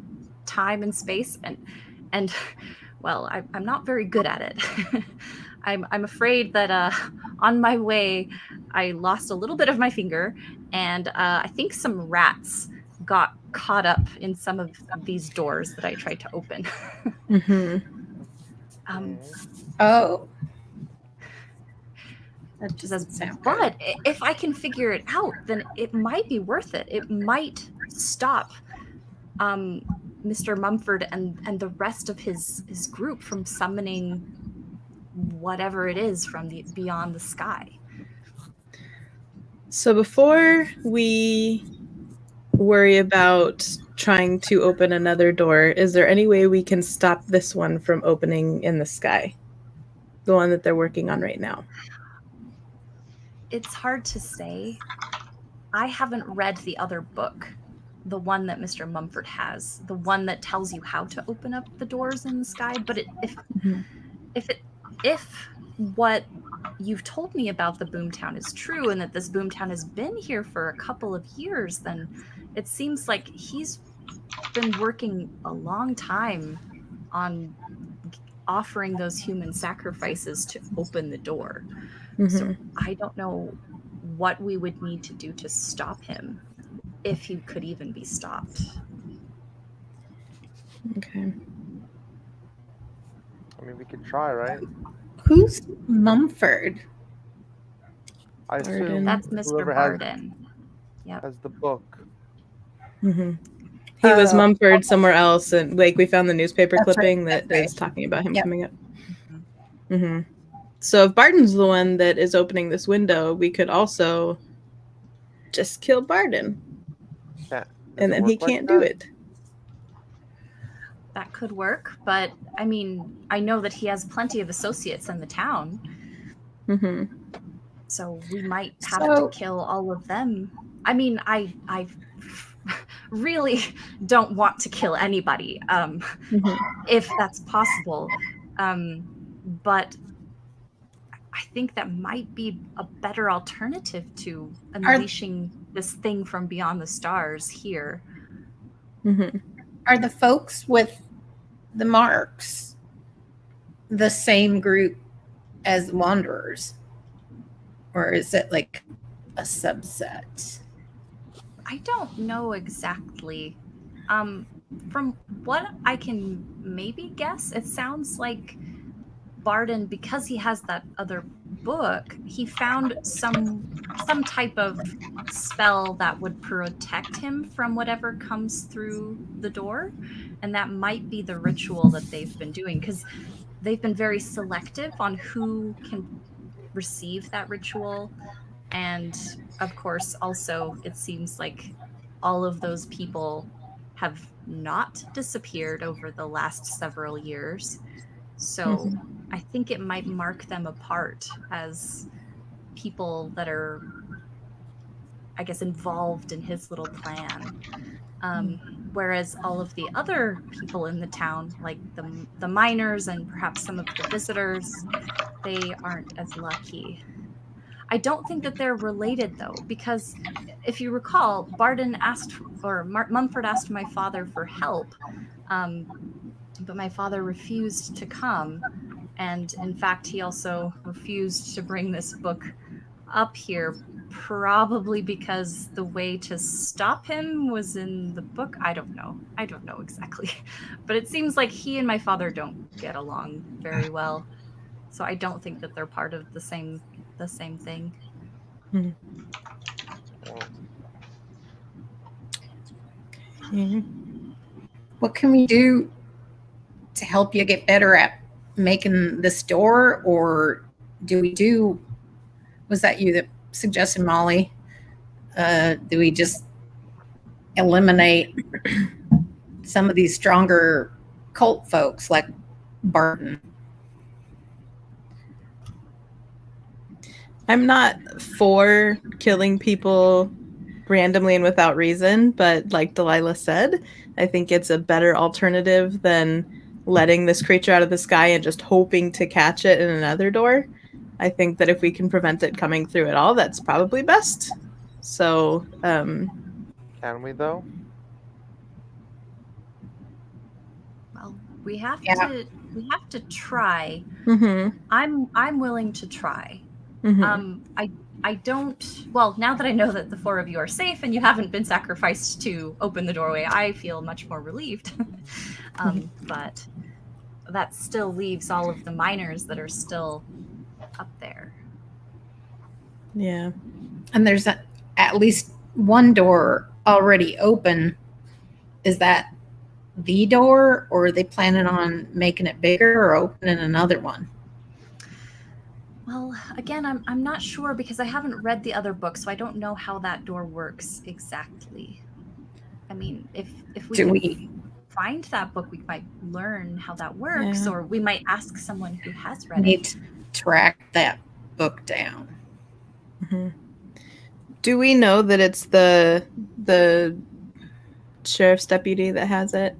time and space, and I'm not very good at it. I'm afraid that on my way I lost a little bit of my finger, and I think some rats got caught up in some of these doors that I tried to open. Oh, that doesn't sound good. But if I can figure it out, then it might be worth it. It might stop Mr. Mumford and the rest of his group from summoning whatever it is from beyond the sky. So before we worry about trying to open another door, is there any way we can stop this one from opening in the sky? The one that they're working on right now. It's hard to say. I haven't read the other book, the one that Mr. Mumford has, the one that tells you how to open up the doors in the sky. But if what you've told me about the boomtown is true, and that this boomtown has been here for a couple of years, then it seems like he's been working a long time on offering those human sacrifices to open the door. So I don't know what we would need to do to stop him, if he could even be stopped. Okay. I mean, we could try, right? Who's Mumford? I assume that's Mr. whoever Barden. Yep. has the book. He was Mumford somewhere else, and like we found the newspaper clipping that is talking about him coming up. So if Barden's the one that is opening this window, we could also just kill Barden. Yeah. And then he can't do it. That could work, but I mean, I know that he has plenty of associates in the town. So we might have to kill all of them. I mean, I really don't want to kill anybody, if that's possible. But I think that might be a better alternative to unleashing this thing from beyond the stars here. Are the folks with the marks the same group as wanderers? Or is it like a subset? I don't know exactly. From what I can maybe guess, it sounds like Barden, because he has that other book, he found some type of spell that would protect him from whatever comes through the door, and that might be the ritual that they've been doing, because they've been very selective on who can receive that ritual. And of course, also, it seems like all of those people have not disappeared over the last several years. So I think it might mark them apart as people that are, I guess, involved in his little plan. Whereas all of the other people in the town, like the miners and perhaps some of the visitors, they aren't as lucky. I don't think that they're related, though, because if you recall, Barden asked, or Mumford asked my father for help, but my father refused to come. And in fact, he also refused to bring this book up here, probably because the way to stop him was in the book. I don't know exactly. But it seems like he and my father don't get along very well. So I don't think that they're part of the same thing. What can we do to help you get better at making this door? Or was that you that suggested, Molly? Do we just eliminate some of these stronger cult folks like Barton? I'm not for killing people randomly and without reason, but like Delilah said, I think it's a better alternative than letting this creature out of the sky and just hoping to catch it in another door. I think that if we can prevent it coming through at all, that's probably best. So, can we though? Well, we have to try. Mm-hmm. I'm willing to try. Mm-hmm. I don't. Well, now that I know that the four of you are safe and you haven't been sacrificed to open the doorway, I feel much more relieved. But that still leaves all of the miners that are still up there. Yeah. And there's at least one door already open. Is that the door, or are they planning on making it bigger or opening another one? Well, again, I'm not sure because I haven't read the other book, so I don't know how that door works exactly. I mean, if we find that book, we might learn how that works, or we might ask someone who has read it. Need to track that book down. Mm-hmm. Do we know that it's the sheriff's deputy that has it?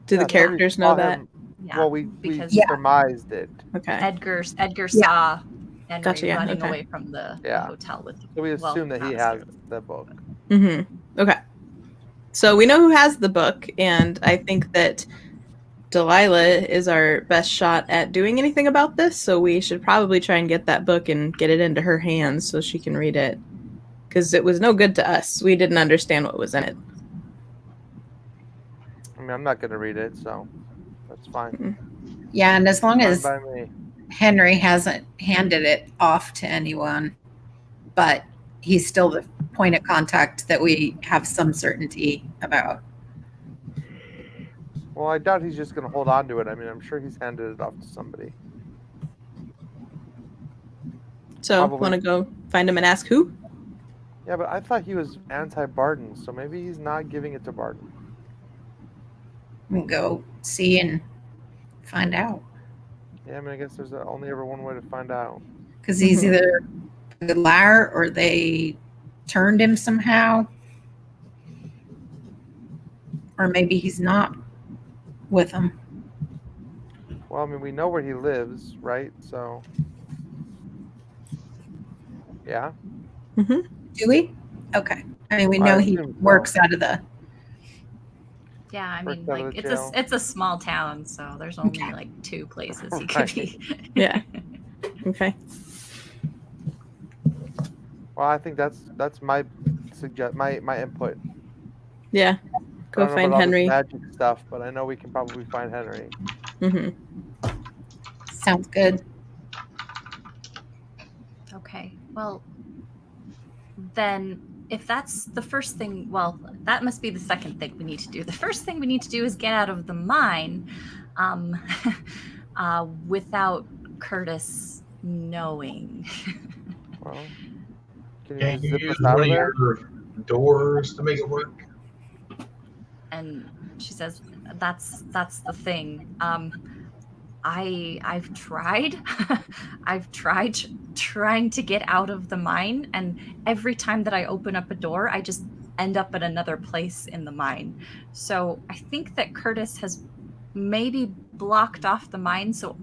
Do the characters know that? Yeah, well, we surmised it. Okay. Edgar saw Henry running away from the hotel with. So we assume that he has the book. Mm-hmm. Okay. So we know who has the book, and I think that Delilah is our best shot at doing anything about this. So we should probably try and get that book and get it into her hands so she can read it, because it was no good to us. We didn't understand what was in it. I mean, I'm not going to read it, so that's fine. Mm-hmm. Yeah, and as long as Henry hasn't handed it off to anyone, but he's still the point of contact that we have some certainty about. Well, I doubt he's just going to hold on to it. I mean, I'm sure he's handed it off to somebody. So, want to go find him and ask who? Yeah, but I thought he was anti-Barden, so maybe he's not giving it to Barden. We can go see and find out. Yeah, I mean, I guess there's only ever one way to find out. Because he's either a good liar or they turned him somehow. Or maybe he's not with them. Well, I mean, we know where he lives, right? So, yeah. Mm-hmm. Do we? Okay. I mean, we know he works out of the... Yeah, I mean, First out of like the jail. it's a small town, so there's only Okay. like 2 places he Right. could be. Yeah. Okay. Well, I think that's my my input. Yeah. I Go don't know find about all this Henry. magic stuff, but I know we can probably find Henry. Hmm. Sounds good. Okay. Well, then if that's the first thing, well, that must be the second thing we need to do. The first thing we need to do is get out of the mine without Curtis knowing. Well, can you Can just you zip use us out one of of there? your doors to make it work? And she says, that's the thing. I've tried. I've tried trying to get out of the mine, and every time that I open up a door, I just end up at another place in the mine. So I think that Curtis has maybe blocked off the mine, so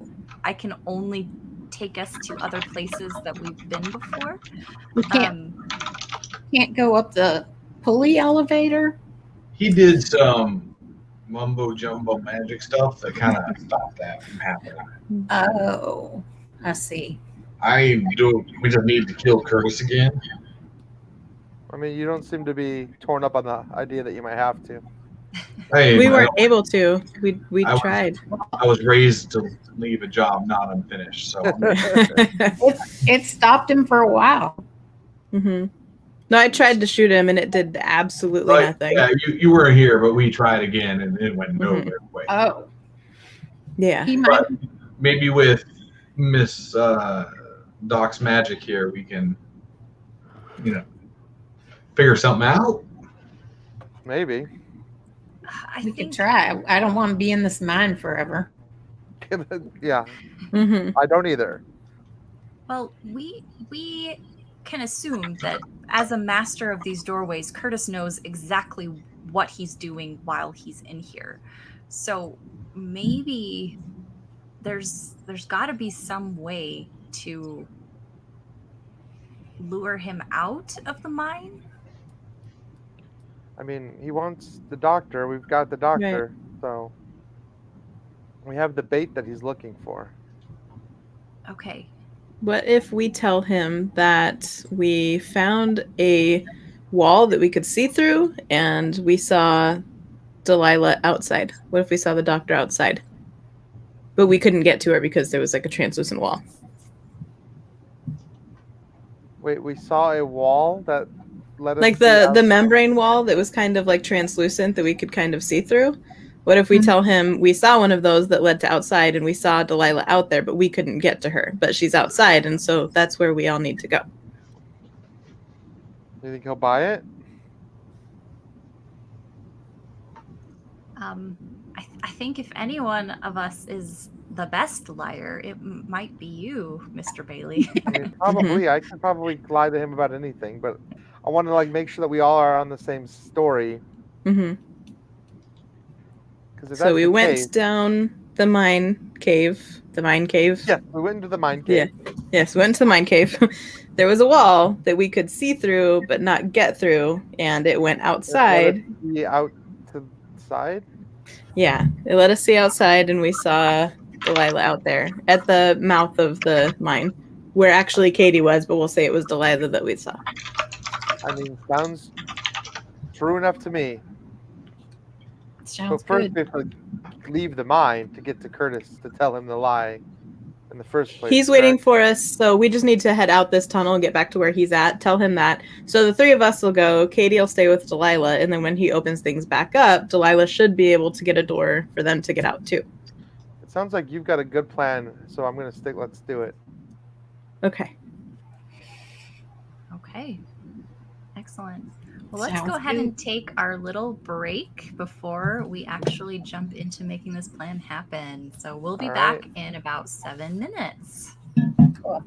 I can only take us to other places that we've been before. We can't go up the pulley elevator. He did some mumbo jumbo magic stuff that kind of stopped that from happening. Oh, I see. We just need to kill Curtis again. I mean, you don't seem to be torn up on the idea that you might have to. Hey, We I weren't don't- able to. We I was- tried. I was raised to leave a job not unfinished, so It stopped him for a while. Hmm. No, I tried to shoot him and it did absolutely Right, nothing. yeah, you weren't here, but we tried again and it went nowhere. Oh, Yeah. he might. But maybe with Miss Doc's magic here, we can, figure something out. Maybe. I We think could try. I don't want to be in this mine forever. Yeah, Hmm. I don't either. Well, we can assume that as a master of these doorways, Curtis knows exactly what he's doing while he's in here. So maybe there's got to be some way to lure him out of the mine. I mean, he wants the doctor. We've got the doctor, so we have the bait that he's looking for. Okay. What if we tell him that we found a wall that we could see through and we saw Delilah outside? What if we saw the doctor outside? But we couldn't get to her because there was like a translucent wall. Wait, we saw a wall that let us Like see the out- membrane wall that was kind of like translucent that we could kind of see through. What if we Mhm. tell him we saw one of those that led to outside and we saw Delilah out there, but we couldn't get to her, but she's outside, and so that's where we all need to go. Do you think he'll buy it? I think if any one of us is the best liar, it might be you, Mr. Bailey. I mean, probably. I can probably lie to him about anything, but I want to make sure that we all are on the same story. Hmm. Because So we went down the mine cave. The mine cave. Yes, we went into the mine cave. Yes, we went to the mine cave. There was a wall that we could see through but not get through, and it went outside. The out to the side. Yeah, it let us see outside, and we saw Delilah out there at the mouth of the mine, where actually Katie was, but we'll say it was Delilah that we saw. I mean, sounds true enough to me. Sounds But first, good. we have to leave the mine to get to Curtis to tell him the lie in the first place. He's waiting for us, so we just need to head out this tunnel and get back to where he's at. Tell him that. So the three of us will go. Katie will stay with Delilah, and then when he opens things back up, Delilah should be able to get a door for them to get out too. It sounds like you've got a good plan, so I'm going to stick. Let's do it. Okay. Okay. Excellent. Well, let's Sounds go ahead good. and take our little break before we actually jump into making this plan happen. So we'll be All back right. in about 7 minutes. Cool.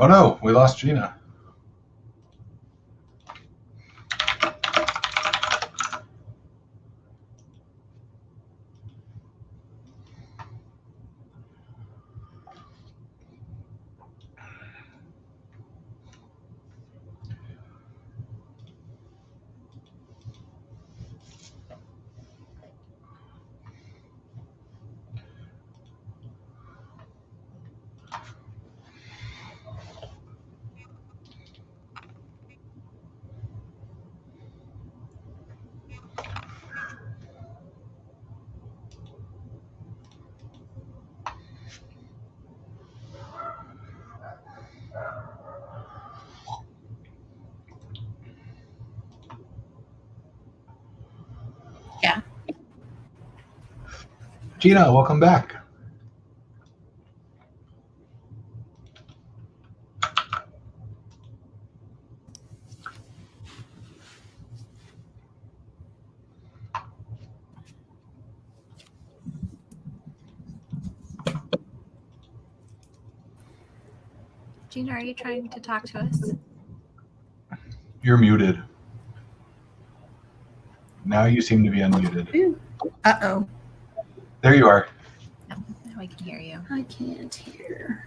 Oh no, we lost Gina. Yeah. Gina, welcome back. Gina, are you trying to talk to us? You're muted. Now you seem to be unmuted. Uh-oh. There you are. No, now I can hear you. I can't hear.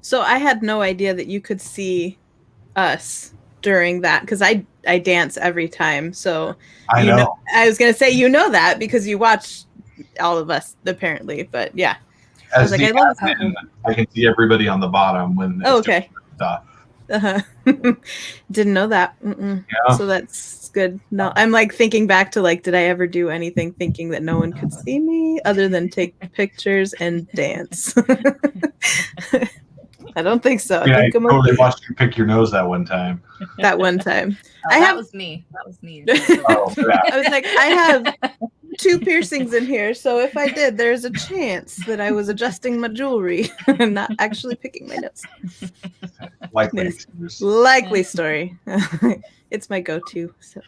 So I had no idea that you could see us during that because I dance every time. So I know. I was gonna say that because you watch all of us apparently, but yeah. As I the love admin, I can see everybody on the bottom when it's okay. doing stuff. Uh-huh. Didn't know that. Yeah. So that's good. No, I'm like thinking back to like, did I ever do anything thinking that no one could see me other than take pictures and dance? I don't think so. I think I'm totally okay. watched you pick your nose that one time. That one time. That was me. That was me. Oh, yeah. I was like, I have 2 piercings in here, so if I did, there's a chance that I was adjusting my jewelry and not actually picking my nose. Likely Yes. excuse. Likely story. It's my go-to. So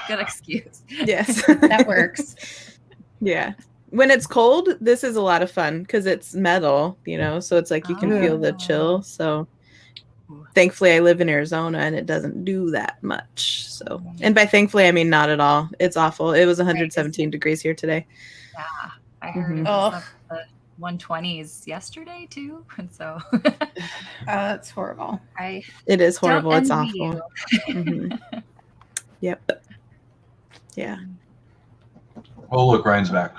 Good excuse. yes, That works. Yeah. When it's cold, this is a lot of fun because it's metal, so it's like you can feel the chill. So thankfully I live in Arizona and it doesn't do that much. So, and by thankfully, I mean not at all. It's awful. It was 117 degrees here today. Yeah. I heard it was up the 120s yesterday too. And so That's horrible. It is horrible. It's envy awful. Mm-hmm. Yep. Yeah. Oh, look, Ryan's back.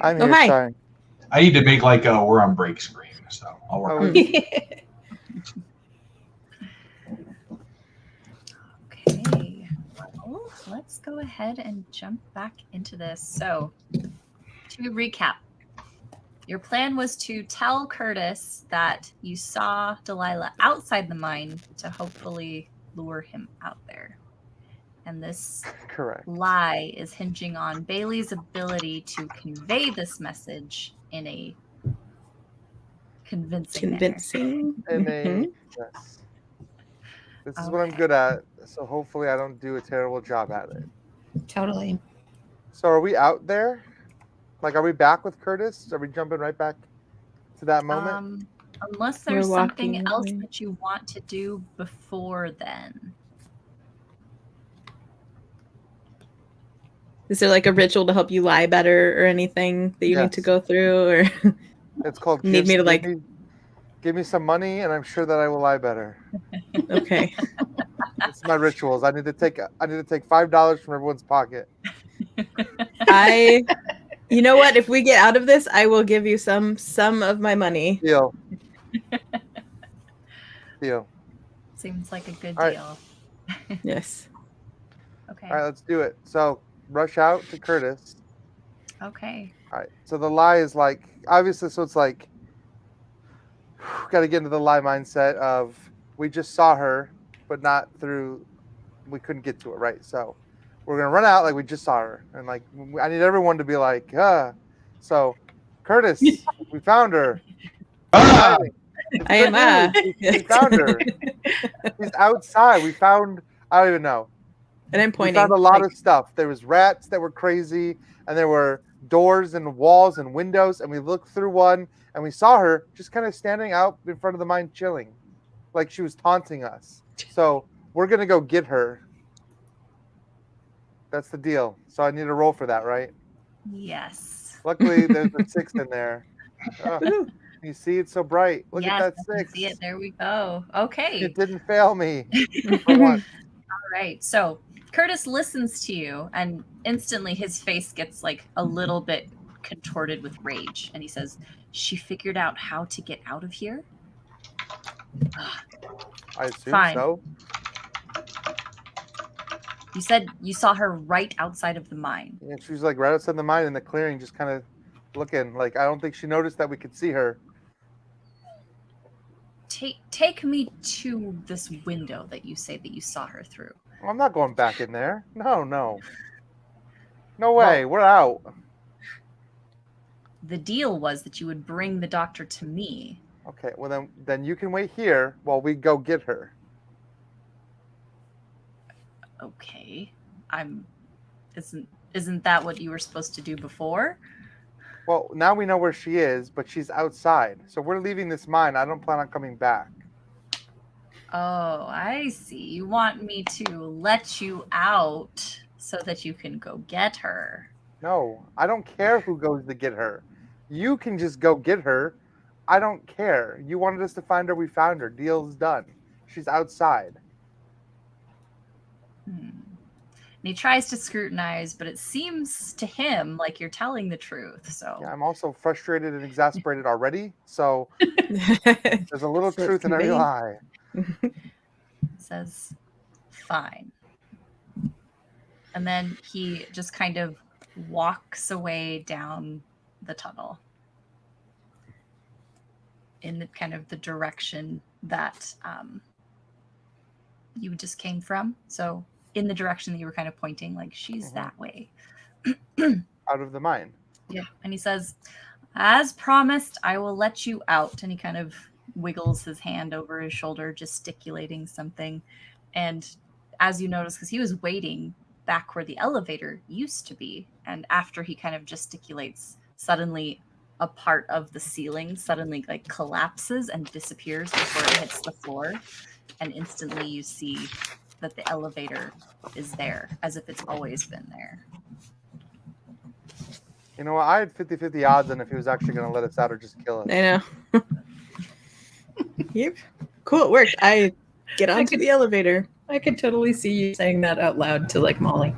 I'm here. hi. Sorry. I need to make like a we're on break screen, so I'll work on it. Okay. Well, let's go ahead and jump back into this. So, to recap, your plan was to tell Curtis that you saw Delilah outside the mine to hopefully lure him out there. And this Correct. lie is hinging on Bailey's ability to convey this message in a convincing manner. And yes. This is what I'm good at, so hopefully I don't do a terrible job at it. Totally. So are we out there? Like, are we back with Curtis? Are we jumping right back to that moment? Unless there's We're something walking else away. that you want to do before then. Is there like a ritual to help you lie better or anything that you need to Yes. go through? Or It's called Need me to, give me some money and I'm sure that I will lie better. okay. It's my rituals. I need to take $5 from everyone's pocket. You know what? If we get out of this, I will give you some of my money. Deal. Seems like a good All right. deal. Yes. Okay. All right, let's do it. So rush out to Curtis. Okay. All right. So the lie is like, obviously, so it's like, got to get into the lie mindset of we just saw her, but not through. We couldn't get to it, right? So we're gonna run out like we just saw her, and like I need everyone to be like, So, Curtis, we found her. Ah! It's I good am. news. We found her. She's outside. We found. I don't even know. And I'm We pointing. found a lot like, of stuff. There was rats that were crazy, and there were doors and walls and windows. And we looked through one, and we saw her just kind of standing out in front of the mine, chilling, like she was taunting us. So we're gonna go get her. That's the deal. So I need a roll for that, right? Yes. Luckily, there's a 6 in there. Oh, woohoo. you see, it's so bright. Look yes, at that I can 6. see it. There we go. Okay. It didn't fail me for once. All right. So Curtis listens to you, and instantly his face gets like a little bit contorted with rage, and he says, "She figured out how to get out of here." I assume Fine. so. You said you saw her right outside of the mine. Yeah, she was like right outside the mine in the clearing, just kind of looking. Like I don't think she noticed that we could see her. Take me to this window that you say that you saw her through. I'm not going back in there. No way. We're out. The deal was that you would bring the doctor to me. Okay. Well, then you can wait here while we go get her. Okay. Isn't that what you were supposed to do before? Well, now we know where she is, but she's outside. So we're leaving this mine. I don't plan on coming back. Oh, I see. You want me to let you out so that you can go get her. No, I don't care who goes to get her. You can just go get her. I don't care. You wanted us to find her. We found her. Deal's done. She's outside. And he tries to scrutinize, but it seems to him like you're telling the truth. So Yeah, I'm also frustrated and exasperated already. So there's a little So truth in every conveying- lie. says, "Fine." And then he just kind of walks away down the tunnel in the kind of the direction that you just came from. So in the direction that you were kind of pointing, like she's that way. Out of the mine. Yeah. And he says, "As promised, I will let you out." And he kind of wiggles his hand over his shoulder, gesticulating something. And as you notice, because he was waiting back where the elevator used to be, and after he kind of gesticulates, suddenly a part of the ceiling suddenly like collapses and disappears before it hits the floor. And instantly you see that the elevator is there, as if it's always been there. You know what? I had 50-50 odds on if he was actually going to let us out or just kill us. I know. Yep. Cool, it worked. I get onto the elevator. I could totally see you saying that out loud to like Molly.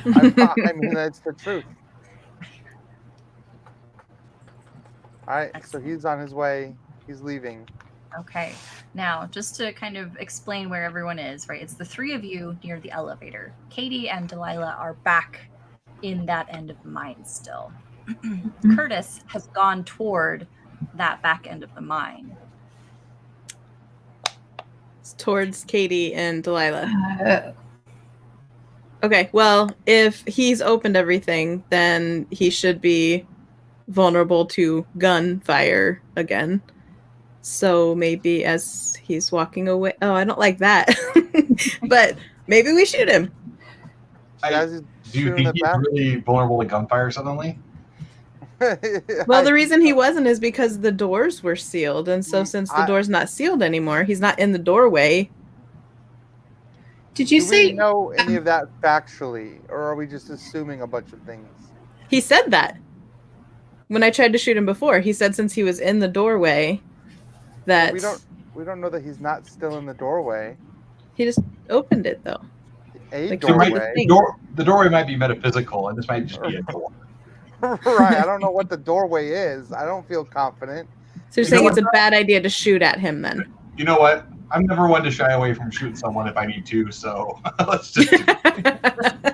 I mean, that's the truth. All right, so he's on his way. He's leaving. Okay. Now, just to kind of explain where everyone is, right? It's the three of you near the elevator. Katie and Delilah are back in that end of the mine still. Curtis has gone toward that back end of the mine. It's towards Katie and Delilah. Okay, well, if he's opened everything, then he should be vulnerable to gunfire again. So maybe as he's walking away... Oh, I don't like that. But maybe we shoot him. Guys, Do you think he's really vulnerable to gunfire suddenly? Well, the reason he wasn't is because the doors were sealed. And so since the door's not sealed anymore, he's not in the doorway. Did you Do say we know any of that factually, or are we just assuming a bunch of things? He said that. When I tried to shoot him before, he said since he was in the doorway that... We don't know that he's not still in the doorway. He just opened it, though. A Like, doorway. The doorway might be metaphysical, and this might just be a door. Right. I don't know what the doorway is. I don't feel confident. So you're You saying know it's a bad idea to shoot at him then? You know what? I'm never one to shy away from shooting someone if I need to, so let's just do it.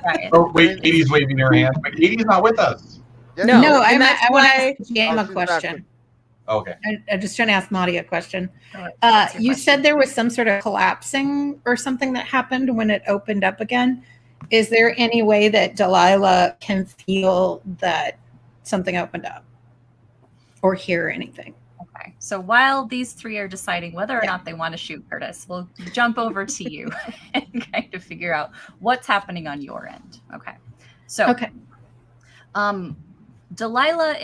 Right. Oh, wait, Katie's waving her hand, but Katie's not with us. Yes, No, No, and I that's want to why- ask GM a she's question. Okay. I'm just trying to ask Maudie a question. What's your You question? said there was some sort of collapsing or something that happened when it opened up again. Is there any way that Delilah can feel that something opened up or hear anything? Okay. So while these three are deciding whether or Yeah. not they want to shoot Curtis, we'll jump over to you and kind of figure out what's happening on your end. Okay. So Okay. Delilah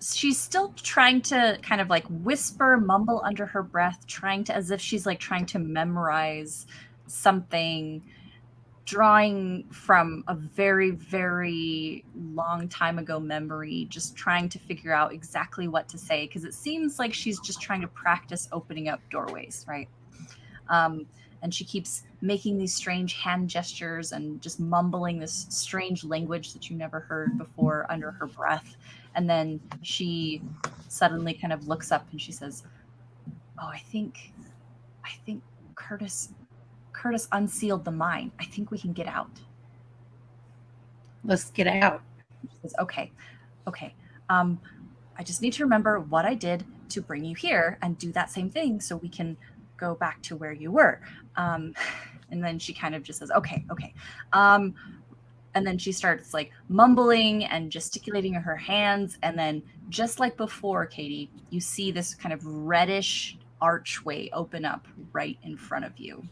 she's still trying to kind of like whisper, mumble under her breath, as if she's like trying to memorize something, drawing from a very, very long time ago memory, just trying to figure out exactly what to say, because it seems like she's just trying to practice opening up doorways, right? And she keeps making these strange hand gestures and just mumbling this strange language that you never heard before under her breath. And then she suddenly kind of looks up and she says, "Oh, I think Curtis unsealed the mine. I think we can get out." Let's get out. She says, Okay. I just need to remember what I did to bring you here and do that same thing so we can go back to where you were. And then she kind of just says, okay. And then she starts like mumbling and gesticulating her hands. And then just like before, Katie, you see this kind of reddish archway open up right in front of you.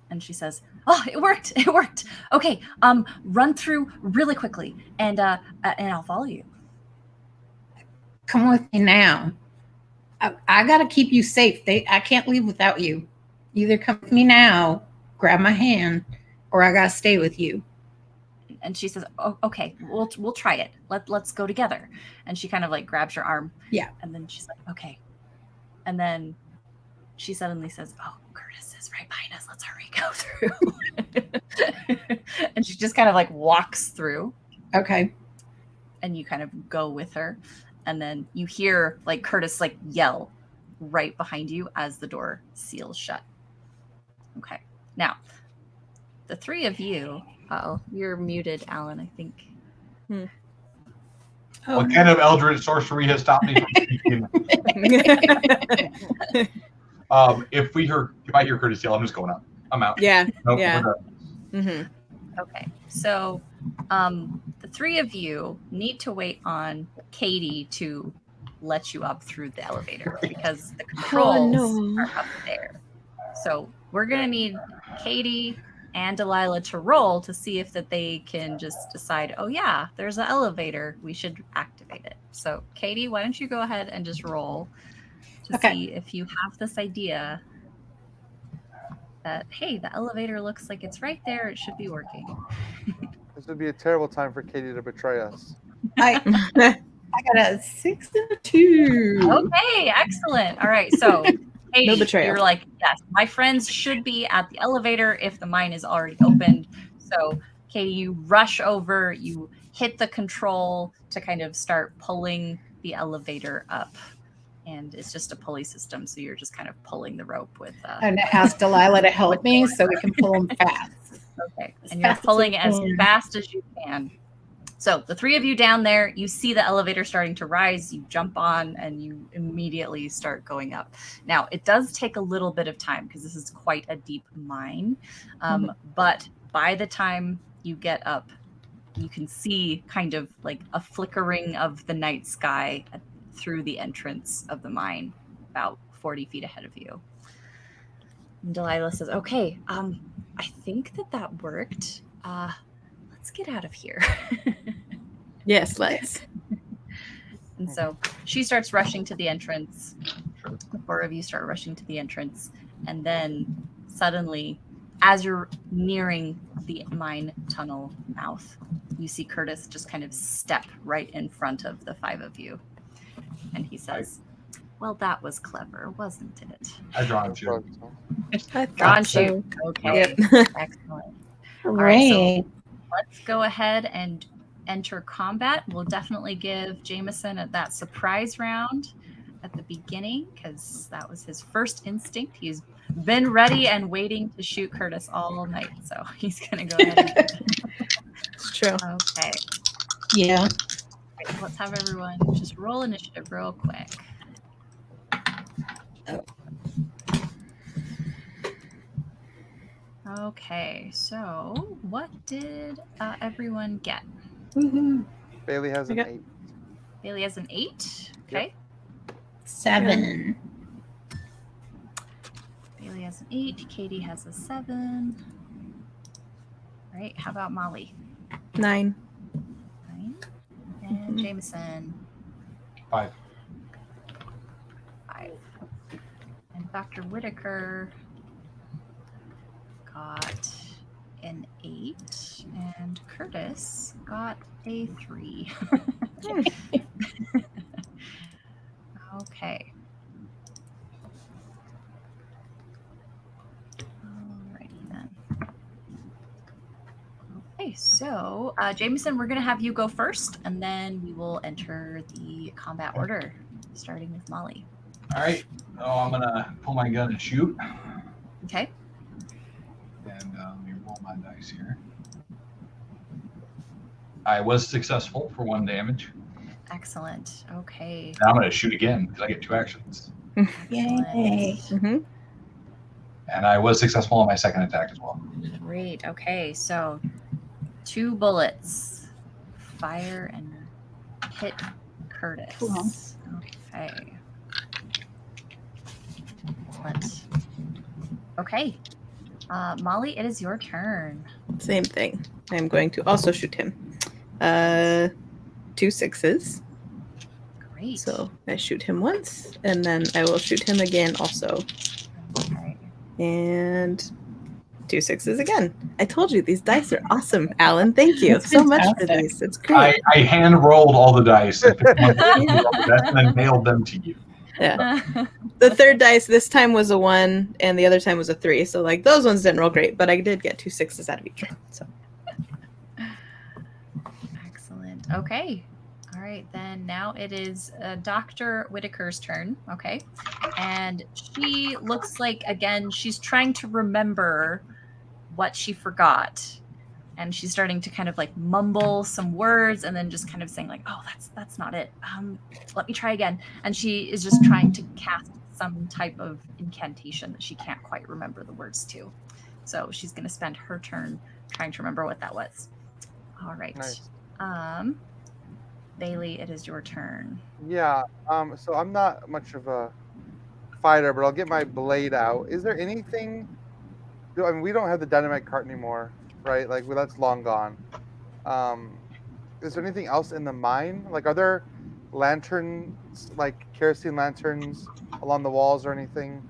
And she says, "Oh, it worked. Okay, run through really quickly and I'll follow you." Come with me now. I got to keep you safe. I can't leave without you. Either come with me now, grab my hand, or I got to stay with you. And she says, "Oh, okay, we'll try it. Let's go together." And she kind of like grabs your arm. Yeah. And then she's like, "Okay." And then she suddenly says, "Oh, Curtis is right behind us. Let's hurry, go through." And she just kind of like walks through. Okay. And you kind of go with her. And then you hear like Curtis like yell right behind you as the door seals shut. Okay. Now, the three of you, you're muted, Alan, I think. What kind of eldritch sorcery has stopped me from speaking? If I hear Curtis yell, I'm just going up. I'm out. Yeah. Nope, Yeah. we're done. Mm-hmm. Okay. So the three of you need to wait on Katie to let you up through the elevator because the controls are up there. So we're going to need Katie and Delilah to roll to see if that they can just decide, oh yeah, there's an elevator, we should activate it. So Katie, why don't you go ahead and just roll to see if you have this idea that, hey, the elevator looks like it's right there, it should be working. This would be a terrible time for Katie to betray us. I got a 6 and a 2. Okay, excellent. All right, so Katie, No betrayal. you're like, yes, my friends should be at the elevator if the mine is already opened. So Katie, you rush over, you hit the control to kind of start pulling the elevator up. And it's just a pulley system, so you're just kind of pulling the rope with... And ask Delilah to help me so we can pull them fast. Okay, and you're pulling as fast as you can. So the three of you down there, you see the elevator starting to rise, you jump on, and you immediately start going up. Now, it does take a little bit of time because this is quite a deep mine. But by the time you get up, you can see kind of like a flickering of the night sky through the entrance of the mine, about 40 feet ahead of you. And Delilah says, okay, I think that worked. Let's get out of here. Yes, let's. And so she starts rushing to the entrance. The four of you start rushing to the entrance. And then suddenly, as you're nearing the mine tunnel mouth, you see Curtis just kind of step right in front of the five of you. And he says, well, that was clever, wasn't it? I drawn you. Drawn you. Okay. Yep. Excellent. All right, so let's go ahead and enter combat. We'll definitely give Jameson that surprise round at the beginning because that was his first instinct. He's been ready and waiting to shoot Curtis all night. So he's going to go ahead. It's true. Okay. Yeah. let's have everyone just roll initiative real quick. Oh. Okay, so what did everyone get? Woohoo. Bailey has an Okay. 8. Bailey has an 8. Okay. 7. Bailey has an 8. Katie has a 7. All right. How about Molly? 9. 9. And Mhm. Jameson? 5. 5. And Dr. Whitaker got an 8. And Curtis got a 3. Okay. Alrighty then. Okay, so Jameson, we're going to have you go first, and then we will enter the combat order, starting with Molly. All right. Oh, I'm gonna pull my gun and shoot. Okay. And let me roll my dice here. I was successful for 1 damage. Excellent. Okay. Now I'm gonna shoot again because I get 2 actions. Yay. Mhm. And I was successful on my second attack as well. Great. Okay, so 2 bullets. Fire and hit Curtis. Cool. Okay. Excellent. Okay. Molly, it is your turn. Same thing. I'm going to also shoot him. 2 6s. Great. So I shoot him once, and then I will shoot him again also. Okay. And 2 6s again. I told you these dice are awesome, Alan. Thank you That's so much for fantastic. these. It's great. I hand rolled all the dice and picked one and then mailed them to you. The third dice this time was a 1, and the other time was a 3. So like those ones didn't roll great, but I did get 2 6s out of each one. So Excellent. Okay. All right, then now it is Dr. Whitaker's turn. Okay. And she looks like, again, she's trying to remember what she forgot. And she's starting to kind of like mumble some words and then just kind of saying like, oh, that's not it. Let me try again. And she is just trying to cast some type of incantation that she can't quite remember the words to. So she's going to spend her turn trying to remember what that was. All right. Nice. Bailey, it is your turn. Yeah. So I'm not much of a fighter, but I'll get my blade out. Is there anything? I mean, we don't have the dynamite cart anymore, right? Like, well, that's long gone. Is there anything else in the mine? Like, are there lanterns, like kerosene lanterns, along the walls or anything?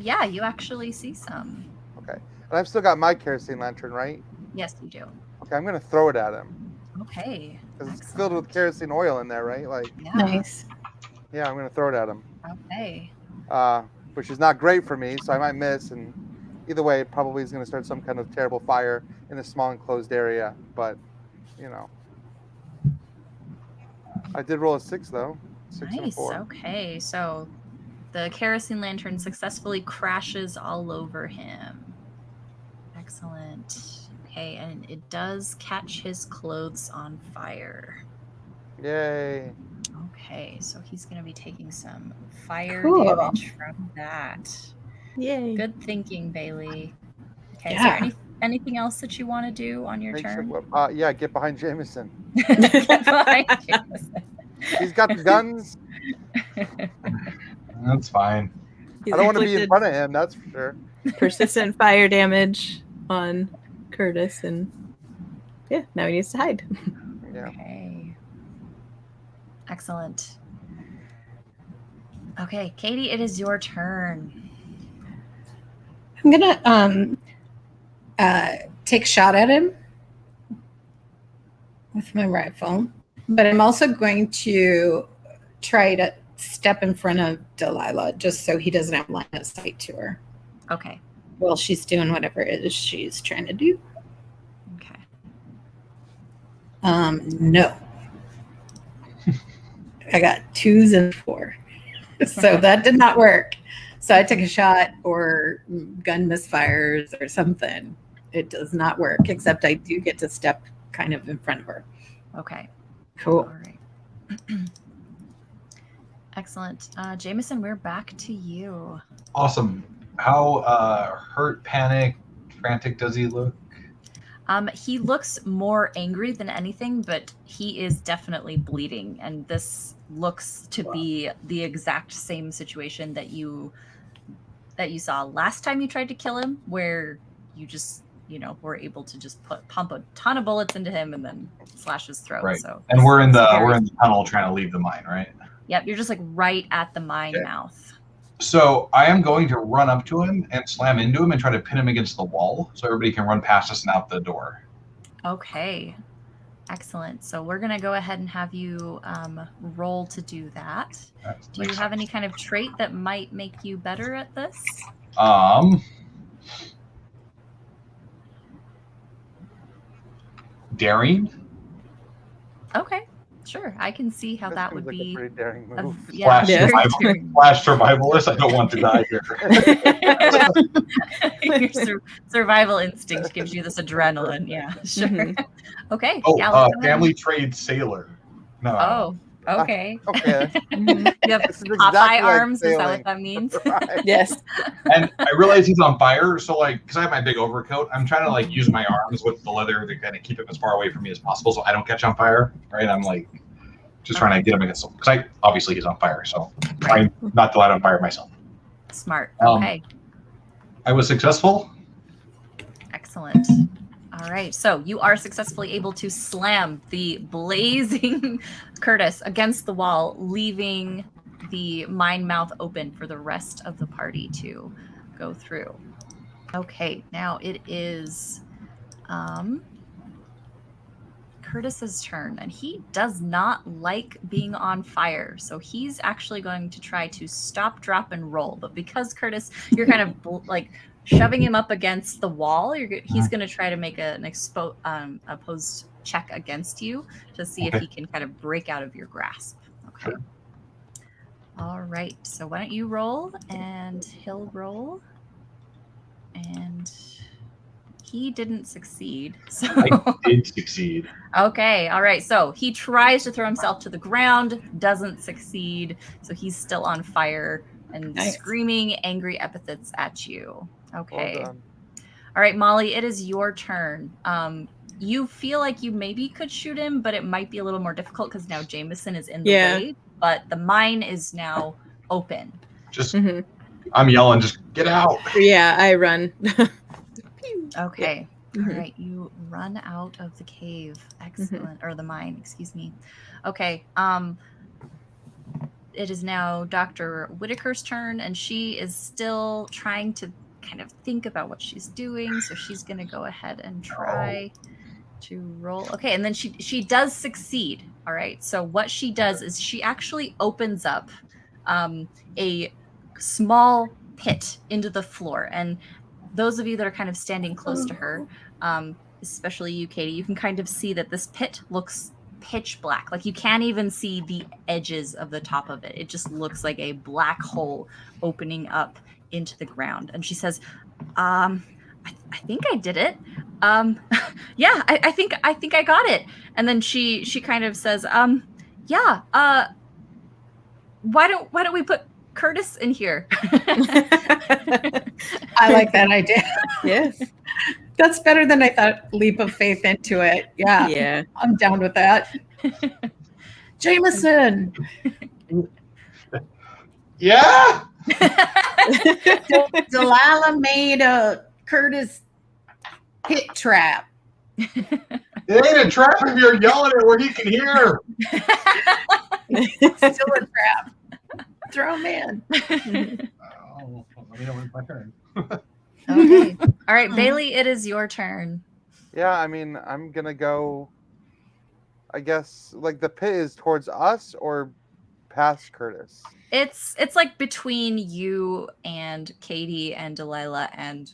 Yeah, you actually see some. Okay. And I've still got my kerosene lantern, right? Yes, you do. Okay, I'm gonna throw it at him Okay. because it's filled with kerosene oil in there, right? Like, Yeah. Nice. yeah, I'm gonna throw it at him. Okay. Which is not great for me, so I might miss. And either way, it probably is gonna start some kind of terrible fire in a small enclosed area. But, you know, I did roll a 6 though. 6 and a Nice. 4. Okay. So the kerosene lantern successfully crashes all over him. Excellent. Okay, and it does catch his clothes on fire. Yay! Okay, so he's going to be taking some fire Cool. damage from that. yay. Good thinking, Bailey. Okay, Yeah. is there anything else that you want to do on your Make turn? sure, yeah, get behind Jameson. Get behind Jameson. He's got the guns. That's fine. He's I don't want to be in inflicted front of him. That's for sure. persistent fire damage on Curtis, and yeah, now he needs to hide. Yeah. Okay. Excellent. Okay, Katie, it is your turn. I'm gonna take a shot at him with my rifle, but I'm also going to try to step in front of Delilah just so he doesn't have line of sight to her Okay. while she's doing whatever it is she's trying to do. Okay. No. I got 2s and 4. So that did not work. So I took a shot or gun misfires or something. It does not work, except I do get to step kind of in front of her. Okay. Cool. All right. Excellent. Jameson, we're back to you. Awesome. How hurt, panicked, frantic does he look? He looks more angry than anything, but he is definitely bleeding, and this looks to be the exact same situation that you saw last time you tried to kill him, where you just were able to just pump a ton of bullets into him and then slash his throat. Right. So And we're in the tunnel trying to leave the mine, right? Yep, you're just like right at the mine mouth. So I am going to run up to him and slam into him and try to pin him against the wall so everybody can run past us and out the door. Okay. Excellent. So we're going to go ahead and have you roll to do that. Do you have any kind of trait that might make you better at this? Daring? Okay. Sure, I can see how that would be a pretty daring move. Flash survivalist. I don't want to die here. Your survival instinct gives you this adrenaline. Yeah, sure. Mm-hmm. Okay. Oh, yeah, family trade sailor. No. Oh, okay. Okay. You have Popeye arms. Is that what that means? Right. Yes. And I realize he's on fire, so because I have my big overcoat, I'm trying to use my arms with the leather to kind of keep him as far away from me as possible, so I don't catch on fire. Right? I'm just trying to get him against because obviously he's on fire, so trying not to light on fire myself. Smart. Okay. I was successful. Excellent. All right, so you are successfully able to slam the blazing Curtis against the wall, leaving the mine mouth open for the rest of the party to go through. Okay, now it is Curtis's turn, and he does not like being on fire, so he's actually going to try to stop, drop, and roll. But because Curtis, you're kind of shoving him up against the wall, he's going to try to make an opposed check against you to see if he can kind of break out of your grasp. Okay. Sure. All right. So why don't you roll and he'll roll. And he didn't succeed. So I did succeed. Okay. All right. So he tries to throw himself to the ground, doesn't succeed. So he's still on fire and screaming angry epithets at you. Okay. Well done. All right, Molly, it is your turn. You feel like you maybe could shoot him, but it might be a little more difficult because now Jameson is in the way, but the mine is now open. Just, I'm yelling, just get out. Yeah, I run. Okay. All right, you run out of the cave. Excellent. Or the mine, excuse me. Okay. It is now Dr. Whitaker's turn, and she is still trying to kind of think about what she's doing. So she's going to go ahead and try to roll. Okay, and then she does succeed. All right. So what she does is she actually opens up a small pit into the floor. And those of you that are kind of standing close to her, especially you, Katie, you can kind of see that this pit looks pitch black. Like you can't even see the edges of the top of it. It just looks like a black hole opening up into the ground. And she says, I think I did it. Yeah, I think I got it. And then she kind of says, yeah, why don't we put Curtis in here? I like that idea. Yes. That's better than I thought. Leap of faith into it. Yeah. Yeah. I'm down with that. Jameson. Yeah. Delilah made a Curtis pit trap. It ain't a trap if you're yelling it where he can hear. It's still a trap. Throw him in. Let me know when it's my turn. Okay. All right, Bailey, it is your turn. Yeah, I mean, I'm going to go, I guess, the pit is towards us or past Curtis? It's like between you and Katie and Delilah and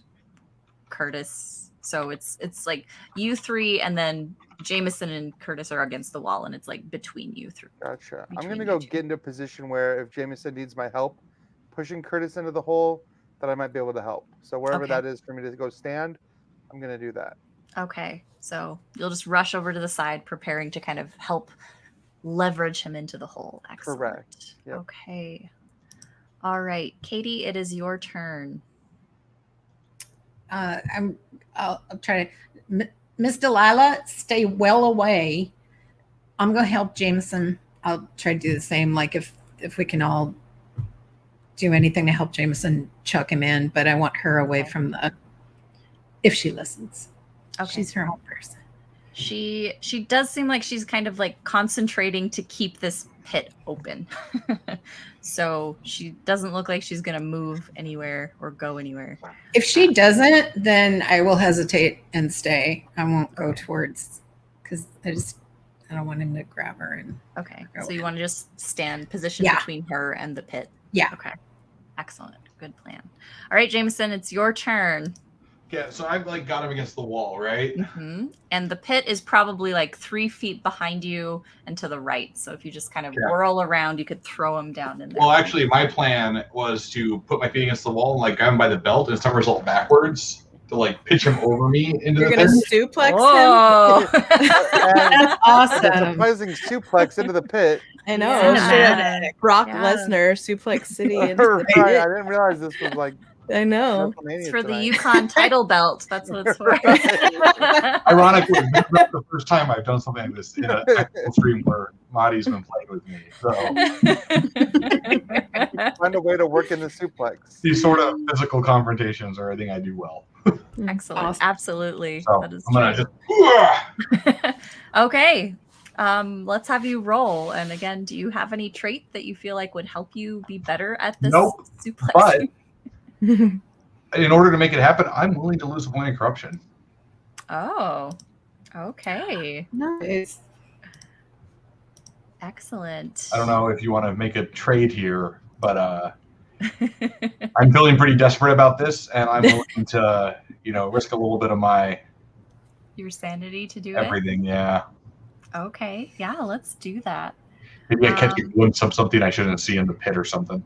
Curtis. So it's like you three, and then Jameson and Curtis are against the wall, and it's like between you three. Gotcha. I'm going to go get into a position where if Jameson needs my help pushing Curtis into the hole, that I might be able to help. So wherever that is for me to go stand, I'm going to do that. Okay. So you'll just rush over to the side, preparing to kind of help leverage him into the hole. Excellent. Correct. Yep. Okay. All right, Katie, it is your turn. I'll try to. Miss Delilah, stay well away. I'm going to help Jameson. I'll try to do the same. Like if we can all do anything to help Jameson chuck him in, but I want her away from the. If she listens, Okay. She's her own person. She does seem like she's kind of like concentrating to keep this pit open. So she doesn't look like she's going to move anywhere or go anywhere. If she doesn't, then I will hesitate and stay. I won't go towards because I don't want him to grab her. And Okay. go So you in. want to just stand positioned Yeah. between her and the pit. Yeah. Okay. Excellent. Good plan. All right, Jameson, it's your turn. Yeah, so I've like got him against the wall, right? Mm-hmm. And the pit is probably like 3 feet behind you and to the right. So if you just kind of whirl around, you could throw him down in there. Well, actually, my plan was to put my feet against the wall and like grab him by the belt and somersault backwards to like pitch him over me into You're the gonna pit. suplex him. Whoa. And Awesome. a surprising suplex into the pit. I know. Yeah. Straight out of Brock Yeah. Lesnar, Suplex City. Into Right, the I pit. didn't realize this was like I know. WrestleMania It's for the tonight. Yukon title belt. That's what it's for. Ironically, this is not the first time I've done something like this in a technical stream where Marty's been playing with me. So Find a way to work in the suplex. these sort of physical confrontations are a thing I do well. Excellent. Awesome. Absolutely. So That is I'm gonna true. just. Okay. Let's have you roll. And again, do you have any trait that you feel like would help you be better at this Nope, suplex? but in order to make it happen, I'm willing to lose a point of corruption. Oh, okay. Nice. Excellent. I don't know if you want to make a trade here, but I'm feeling pretty desperate about this, and I'm willing to, risk a little bit of my Your sanity to do everything. Yeah, it? Okay. Yeah, let's do that. maybe I catch a glimpse of something I shouldn't see in the pit or something.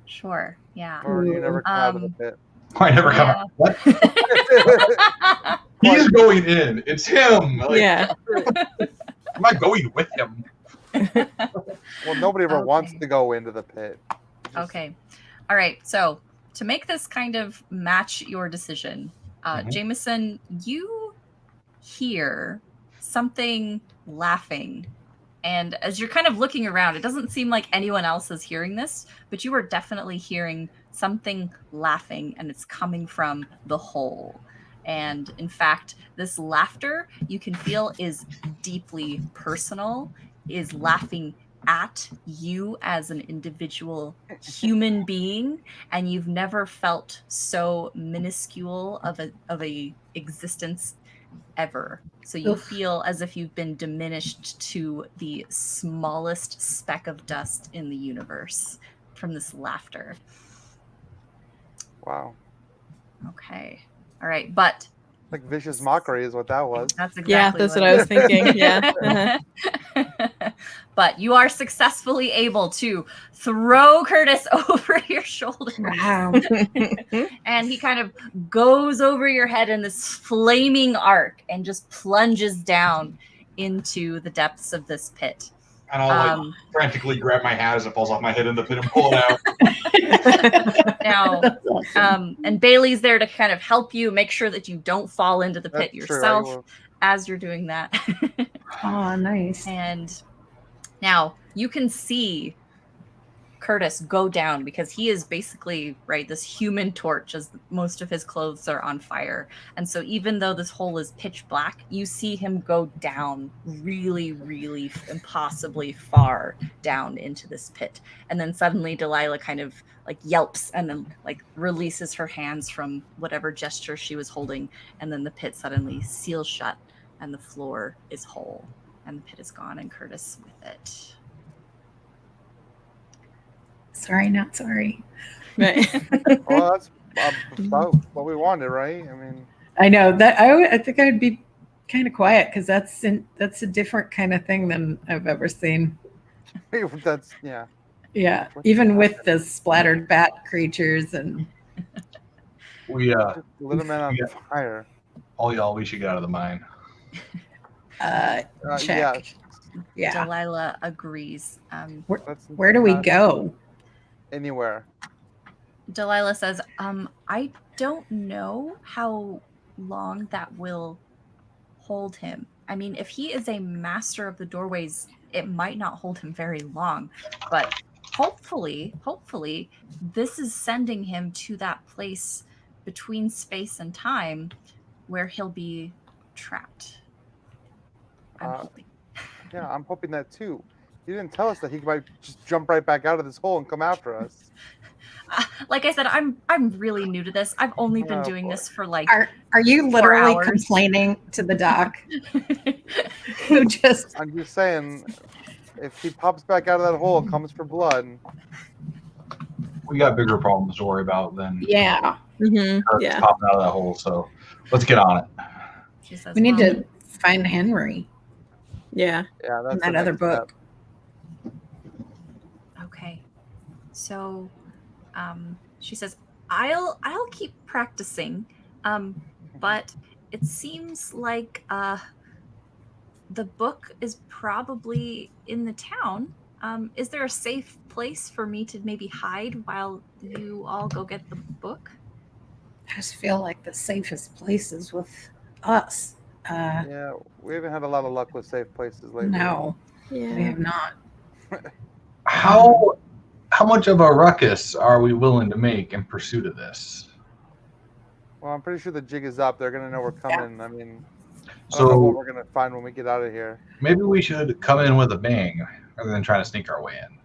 Sure. Yeah. Or you never come out of the pit. I never come out. What? He's going in. It's him. Like, Yeah. I'm not going with him. Well, nobody ever wants Okay. to go into the pit. Just- Okay. All right. So to make this kind of match your decision, Mhm. Jameson, you hear something laughing. And as you're kind of looking around, it doesn't seem like anyone else is hearing this, but you are definitely hearing something laughing, and it's coming from the hole. And in fact, this laughter you can feel is deeply personal, is laughing at you as an individual human being, and you've never felt so minuscule of a existence ever. So you Oof. feel as if you've been diminished to the smallest speck of dust in the universe from this laughter. Wow. Okay. All right, but Like vicious mockery is what that was. that's exactly Yeah, that's what I was thinking. Yeah. Uh-huh. But you are successfully able to throw Curtis over your shoulder. Wow. And he kind of goes over your head in this flaming arc and just plunges down into the depths of this pit. And I'll like frantically grab my hat as it falls off my head in the pit and pull it out. Now, That's awesome. and Bailey's there to kind of help you make sure that you don't fall into the pit That's true, I yourself will. as you're doing that. Oh, nice. And now you can see Curtis go down because he is basically, right, this human torch as most of his clothes are on fire. And so even though this hole is pitch black, you see him go down really, really impossibly far down into this pit. And then suddenly Delilah kind of like yelps and then like releases her hands from whatever gesture she was holding. And then the pit suddenly seals shut and the floor is whole. And the pit is gone and Curtis with it. Sorry, not sorry. Right. Well, that's about what we wanted, right? I mean, I know that I think I'd be kind of quiet because that's a different kind of thing than I've ever seen. that's yeah. Yeah, even with the splattered bat creatures and We Lit a man on Yeah. fire. all y'all, we should get out of the mine. check. Yeah. Yeah. Delilah agrees. Where do we go? Anywhere. Delilah says, I don't know how long that will hold him. I mean, if he is a master of the doorways, it might not hold him very long, but hopefully, this is sending him to that place between space and time where he'll be trapped. I'm hoping. Yeah, I'm hoping that too. You didn't tell us that he might just jump right back out of this hole and come after us. Like I said, I'm really new to this. I've only been doing boy. this for like Are you 4 literally hours. complaining to the doc? Who just I'm just saying, if he pops back out of that hole and comes for blood, We got bigger problems to worry about than yeah. Kirk's Yeah. popping out of that hole. So let's get on it. She says, We need "Well, to find Henry Yeah. yeah, that's in the that other next step. book. Okay. So she says, I'll keep practicing. But it seems like the book is probably in the town. Is there a safe place for me to maybe hide while you all go get the book? I just feel like the safest place is with us. Yeah, we haven't had a lot of luck with safe places lately. No, we Yeah. have not. How much of a ruckus are we willing to make in pursuit of this? Well, I'm pretty sure the jig is up. They're gonna know we're coming. I mean, I So- don't know what we're gonna find when we get out of here. Maybe we should come in with a bang rather than trying to sneak our way in.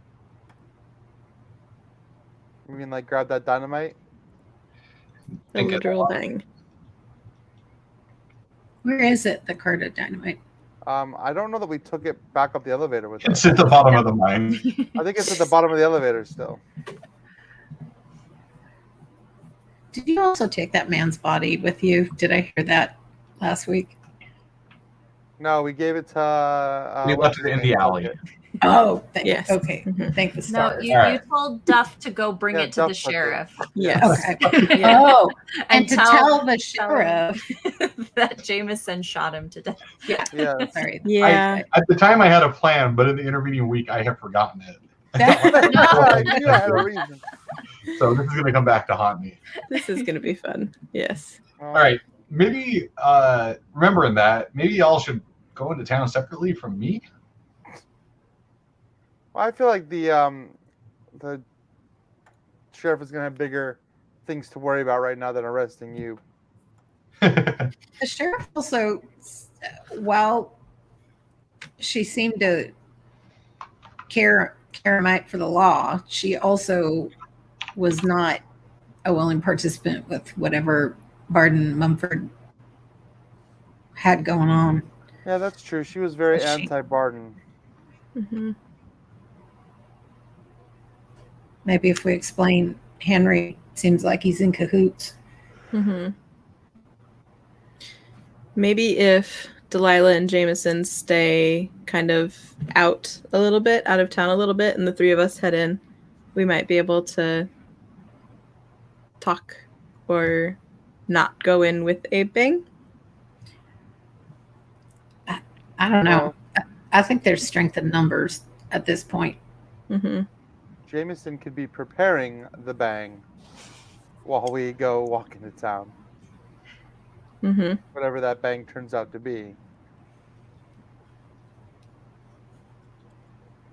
You mean like grab that dynamite? A Think it- literal bang. Where is it, the cart of dynamite? I don't know that we took it back up the elevator with It's us. at the bottom of the mine. I think it's at the bottom of the elevator still. Did you also take that man's body with you? Did I hear that last week? No, we gave it to. We what's left it his in the name? alley. Oh, Yes. Okay. Mhm. Thank the No, stars. you, All you told Duff to go bring Yeah, it to Duff the took it. sheriff. Yes. Okay. Yeah. Oh, and to tell tell the tell him. sheriff. that Jameson shot him to death. Yeah. Yeah. Sorry. Yeah. At the time, I had a plan, but in the intervening week, I have forgotten it. I knew I had a reason. So this is going to come back to haunt me. This is gonna be fun. Yes. All right. Maybe, remembering that, maybe y'all should go into town separately from me. Well, I feel like the sheriff is gonna have bigger things to worry about right now than arresting you. The sheriff also, while she seemed to care for the law, she also was not a willing participant with whatever Barden Mumford had going on. Yeah, that's true. She was very Was she? anti-Barden. Hmm. Maybe if we explain Henry, seems like he's in cahoots. Hmm. Maybe if Delilah and Jameson stay kind of out a little bit, out of town a little bit, and the three of us head in, we might be able to talk or not go in with a bang. I don't know. I think there's strength in numbers at this point. Hmm. Jameson could be preparing the bang while we go walk into town. Hmm. Whatever that bang turns out to be.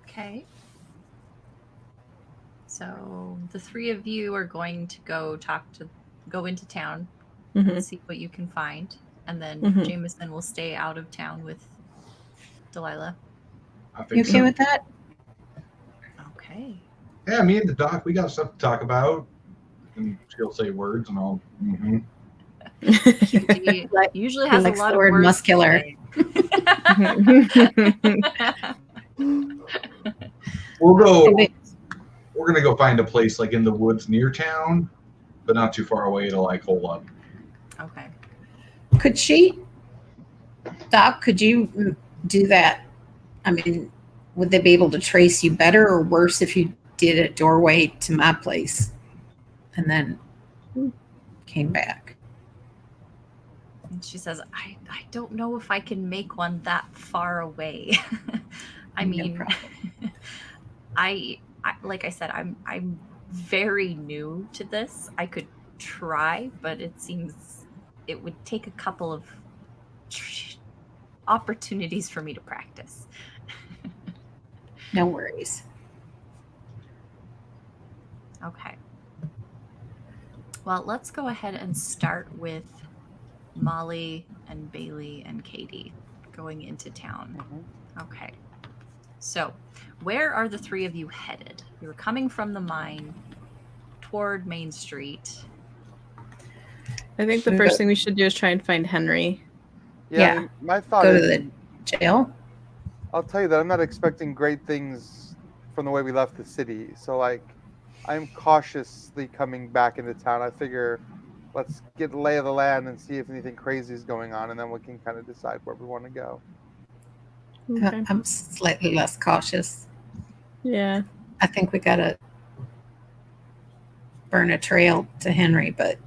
Okay. So the three of you are going to go into town Hmm. and see what you can find. And then Mhm. Jameson will stay out of town with Delilah. I You think okay so. with that? Okay. Yeah, me and the doc, we got stuff to talk about. And she'll say words and all. Mm-hmm. He Like- usually he has a likes lot the of word words to muscular. say. We'll go. Wait. We're gonna go find a place like in the woods near town, but not too far away to like hole up. Okay. Could she, Doc, could you do that? I mean, would they be able to trace you better or worse if you did a doorway to my place and then came back? And she says, I don't know if I can make one that far away. I mean, problem. I like I said, I'm very new to this. I could try, but it seems it would take a couple of opportunities for me to practice. No worries. Okay. Well, let's go ahead and start with Molly and Bailey and Katie going into town. Okay. So, where are the three of you headed? You're coming from the mine toward Main Street. I think the first thing we should do is try and find Henry. Yeah. I mean, my thought Go to is, the jail. I'll tell you that I'm not expecting great things from the way we left the city. So, like, I'm cautiously coming back into town. I figure let's get the lay of the land and see if anything crazy is going on, and then we can kind of decide where we want to go. Okay. I'm slightly less cautious. Yeah. I think we gotta burn a trail to Henry, but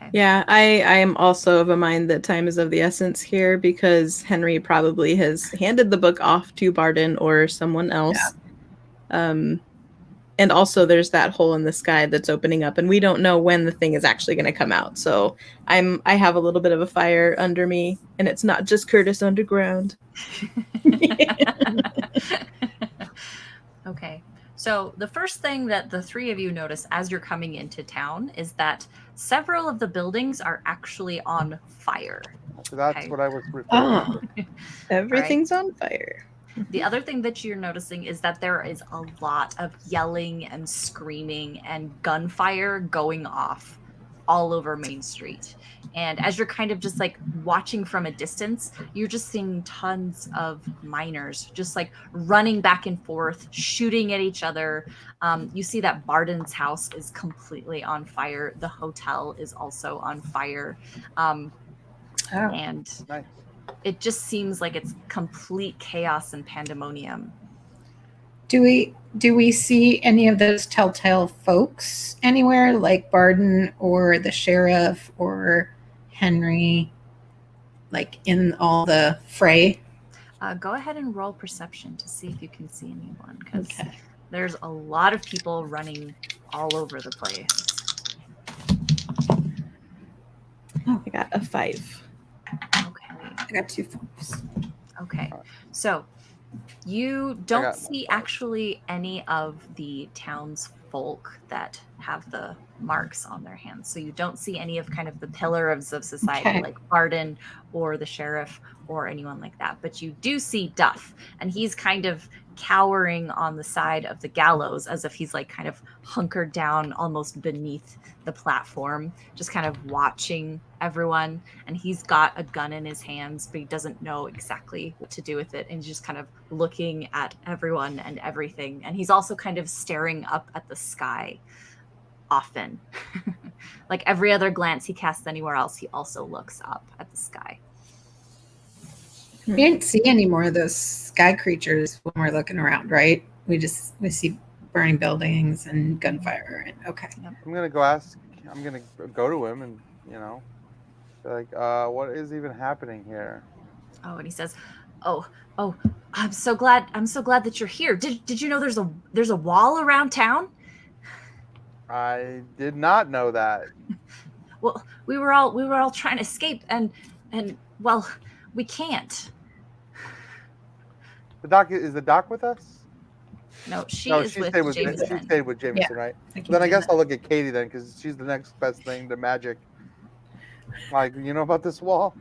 Okay. Yeah, I am also of a mind that time is of the essence here because Henry probably has handed the book off to Barden or someone else. And also there's that hole in the sky that's opening up and we don't know when the thing is actually going to come out. So I have a little bit of a fire under me and it's not just Curtis Underground. Okay. So the first thing that the three of you notice as you're coming into town is that several of the buildings are actually on fire. So that's Okay. what I was referring to. Everything's on fire. The other thing that you're noticing is that there is a lot of yelling and screaming and gunfire going off all over Main Street. And as you're kind of just like watching from a distance, you're just seeing tons of miners just like running back and forth, shooting at each other. You see that Barden's house is completely on fire. The hotel is also on fire. And Nice. it just seems like it's complete chaos and pandemonium. do we see any of those telltale folks anywhere, like Barden or the sheriff or Henry, like in all the fray? Go ahead and roll perception to see if you can see anyone, because Okay. there's a lot of people running all over the place. I got a 5. Okay. I got 2 folks. Okay. So you don't got see actually any of the townsfolk that have the marks on their hands. So you don't see any of kind of the pillars of society Okay. like Barden or the sheriff or anyone like that. But you do see Duff, and he's kind of cowering on the side of the gallows as if he's like kind of hunkered down almost beneath the platform, just kind of watching everyone. And he's got a gun in his hands, but he doesn't know exactly what to do with it. And he's just kind of looking at everyone and everything. And he's also kind of staring up at the sky often. Like every other glance he casts anywhere else, he also looks up at the sky. We didn't see any more of those sky creatures when we're looking around, right? We see burning buildings and gunfire. And okay. I'm gonna go ask. I'm gonna go to him and be like, what is even happening here? Oh, and he says, "Oh, I'm so glad that you're here. Did you know there's a wall around town?" I did not know that. Well, we were all trying to escape, and well, we can't. The doc is the doc with us? No, she No, is she with stayed with Jameson. she stayed with Jameson, right? I can Then I do guess that. I'll look at Katie then, because she's the next best thing to magic. Like, you know about this wall?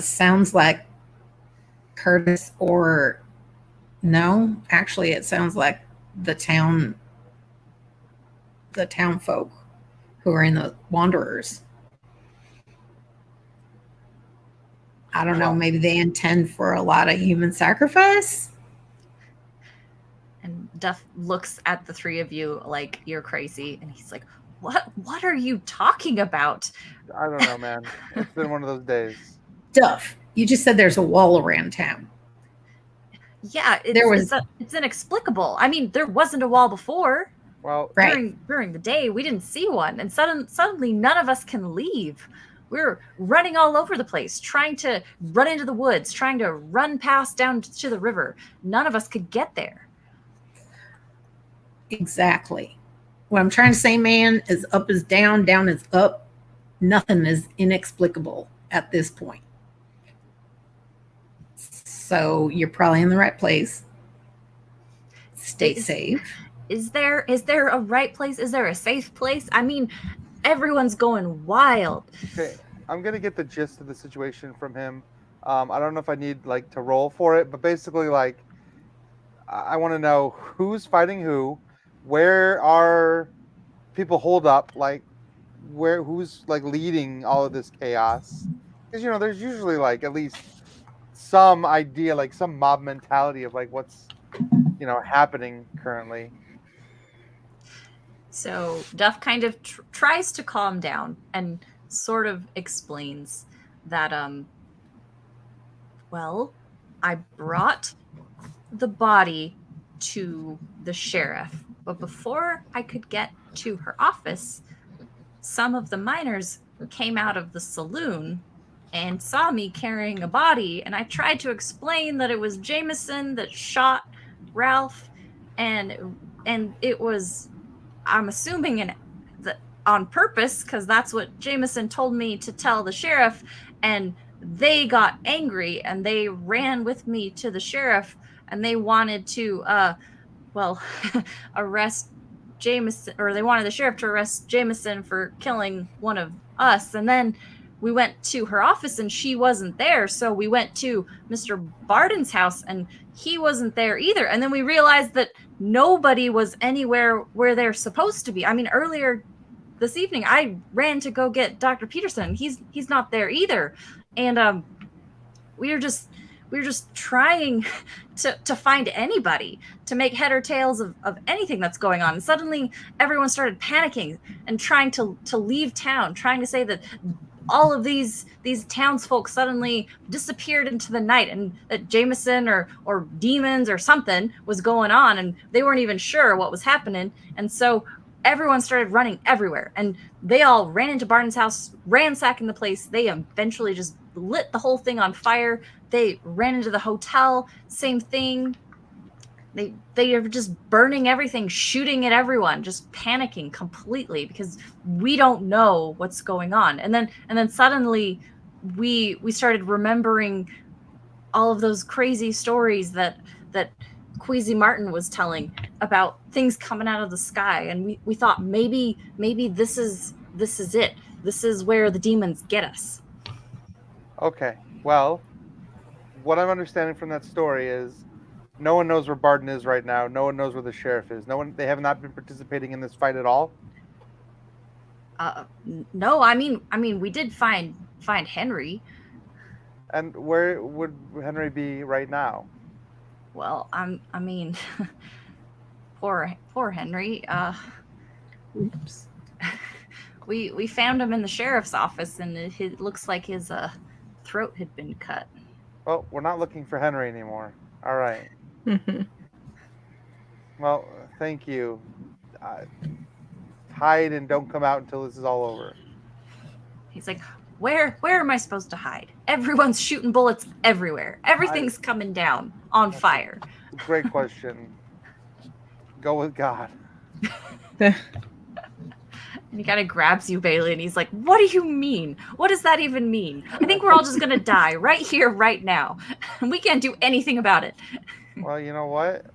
Sounds like Curtis, or no, actually it sounds like the town folk who are in the Wanderers. I don't know, maybe they intend for a lot of human sacrifice. And Duff looks at the three of you like you're crazy, and he's like, What are you talking about?" I don't know, man. It's been one of those days. Duff, you just said there's a wall around town. Yeah, it's inexplicable. I mean, there wasn't a wall before. Well, Right. During the day, we didn't see one, and suddenly none of us can leave. we're running all over the place, trying to run into the woods, trying to run past down to the river. None of us could get there. Exactly. What I'm trying to say, man, is up is down, down is up. Nothing is inexplicable at this point. So you're probably in the right place. Stay safe. Is there a right place? Is there a safe place? I mean, everyone's going wild. Okay, I'm gonna get the gist of the situation from him. I don't know if I need like to roll for it, but basically, like, I want to know who's fighting who, where are people holed up, like, who's like leading all of this chaos? Because there's usually like at least some idea, like some mob mentality of like what's happening currently. So Duff kind of tries to calm down and sort of explains that, well, I brought the body to the sheriff, but before I could get to her office, some of the miners came out of the saloon and saw me carrying a body, and I tried to explain that it was Jameson that shot Ralph, and it was, I'm assuming, on purpose, because that's what Jameson told me to tell the sheriff, and they got angry and they ran with me to the sheriff, and they wanted to arrest Jameson, or they wanted the sheriff to arrest Jameson for killing one of us. And then we went to her office and she wasn't there, so we went to Mr. Barden's house and he wasn't there either. And then we realized that nobody was anywhere where they're supposed to be. I mean, earlier this evening I ran to go get Dr. Peterson. He's not there either. And we were just trying to find anybody, to make head or tails of anything that's going on. And suddenly everyone started panicking and trying to leave town, trying to say that all of these townsfolk suddenly disappeared into the night and that Jameson or demons or something was going on, and they weren't even sure what was happening. And so everyone started running everywhere, and they all ran into Barton's house, ransacking the place. They eventually just lit the whole thing on fire. They ran into the hotel, same thing. They are just burning everything, shooting at everyone, just panicking completely because we don't know what's going on. And then suddenly we started remembering all of those crazy stories that Queasy Martin was telling about things coming out of the sky, and we thought maybe this is it. This is where the demons get us. Okay, well, what I'm understanding from that story is no one knows where Barden is right now. No one knows where the sheriff is. They have not been participating in this fight at all. No, I mean, we did find Henry. And where would Henry be right now? Well, I mean, poor Henry. Oops. We found him in the sheriff's office, and it looks like his throat had been cut. Well, we're not looking for Henry anymore. All right. Well, thank you. Hide and don't come out until this is all over. He's like, where am I supposed to hide? Everyone's shooting bullets everywhere. Everything's coming down on fire. Great question. Go with God. And he kind of grabs you, Bailey, and he's like, what do you mean? What does that even mean? I think we're all just going to die right here, right now. And we can't do anything about it. Well, you know what?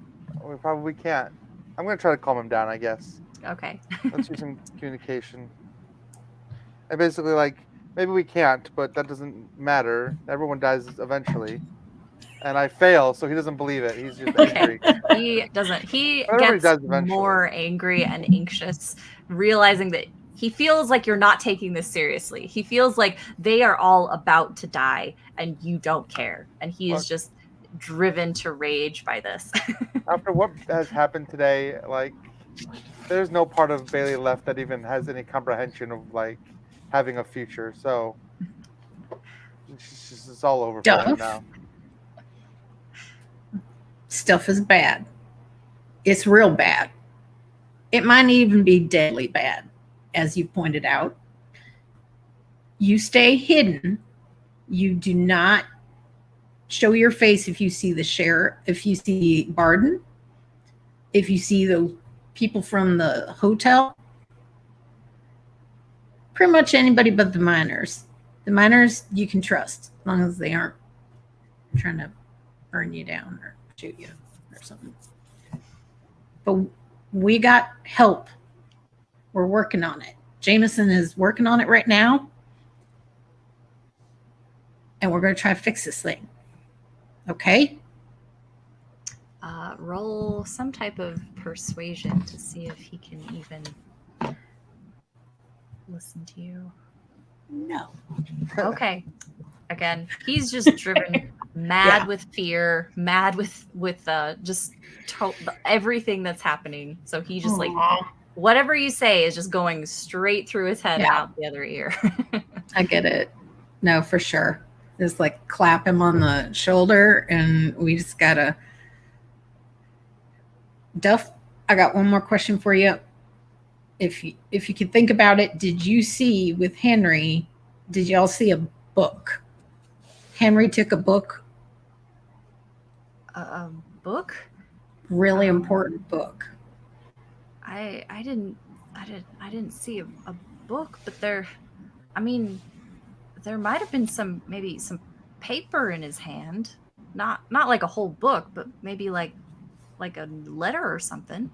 We probably can't. I'm going to try to calm him down, I guess. Okay. Let's use some communication. And basically, like, maybe we can't, but that doesn't matter. Everyone dies eventually. And I fail, so he doesn't believe it. He's just angry. He doesn't. He gets more angry and anxious, realizing that he feels like you're not taking this seriously. He feels like they are all about to die, and you don't care. And he is just driven to rage by this. After what has happened today, like, there's no part of Bailey left that even has any comprehension of, like, having a future. So it's all over for him now. Stuff is bad. It's real bad. It might even be deadly bad, as you pointed out. You stay hidden. You do not show your face if you see the sheriff, if you see Barden, if you see the people from the hotel. Pretty much anybody but the miners. The miners you can trust as long as they aren't trying to burn you down or shoot you or something. But we got help. We're working on it. Jameson is working on it right now. And we're going to try to fix this thing. Okay? Roll some type of persuasion to see if he can even listen to you. No. Okay. Again, he's just driven mad with fear, mad with just everything that's happening. So he just like whatever you say is just going straight through his head and out the other ear. I get it. No, for sure. Just like clap him on the shoulder, and we just gotta. Duff, I got one more question for you. If you could think about it, did you see with Henry? Did y'all see a book? Henry took a book. A book? Really important book. I didn't see a book, but there might have been maybe some paper in his hand. Not like a whole book, but maybe like a letter or something.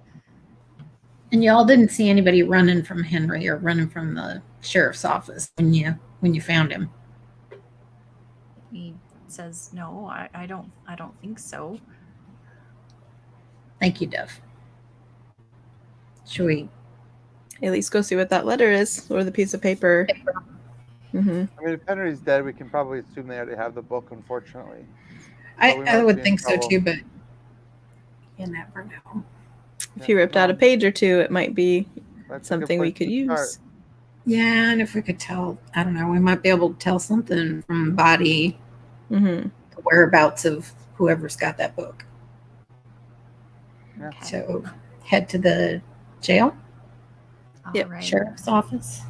And y'all didn't see anybody running from Henry or running from the sheriff's office when you found him. He says, "No, I don't think so." Thank you, Duff. Should we At least go see what that letter is or the piece of paper. Mm-hmm. I mean, if Henry's dead, we can probably assume they already have the book, unfortunately. I would think so too, but you never know. If he ripped out a page or two, it might be That's a something good we place could to use. start. Yeah, and if we could tell, I don't know, we might be able to tell something from the body, Mm-hmm. the whereabouts of whoever's got that book. Yeah. Okay. So head to the jail, Yep, All right. sheriff's office.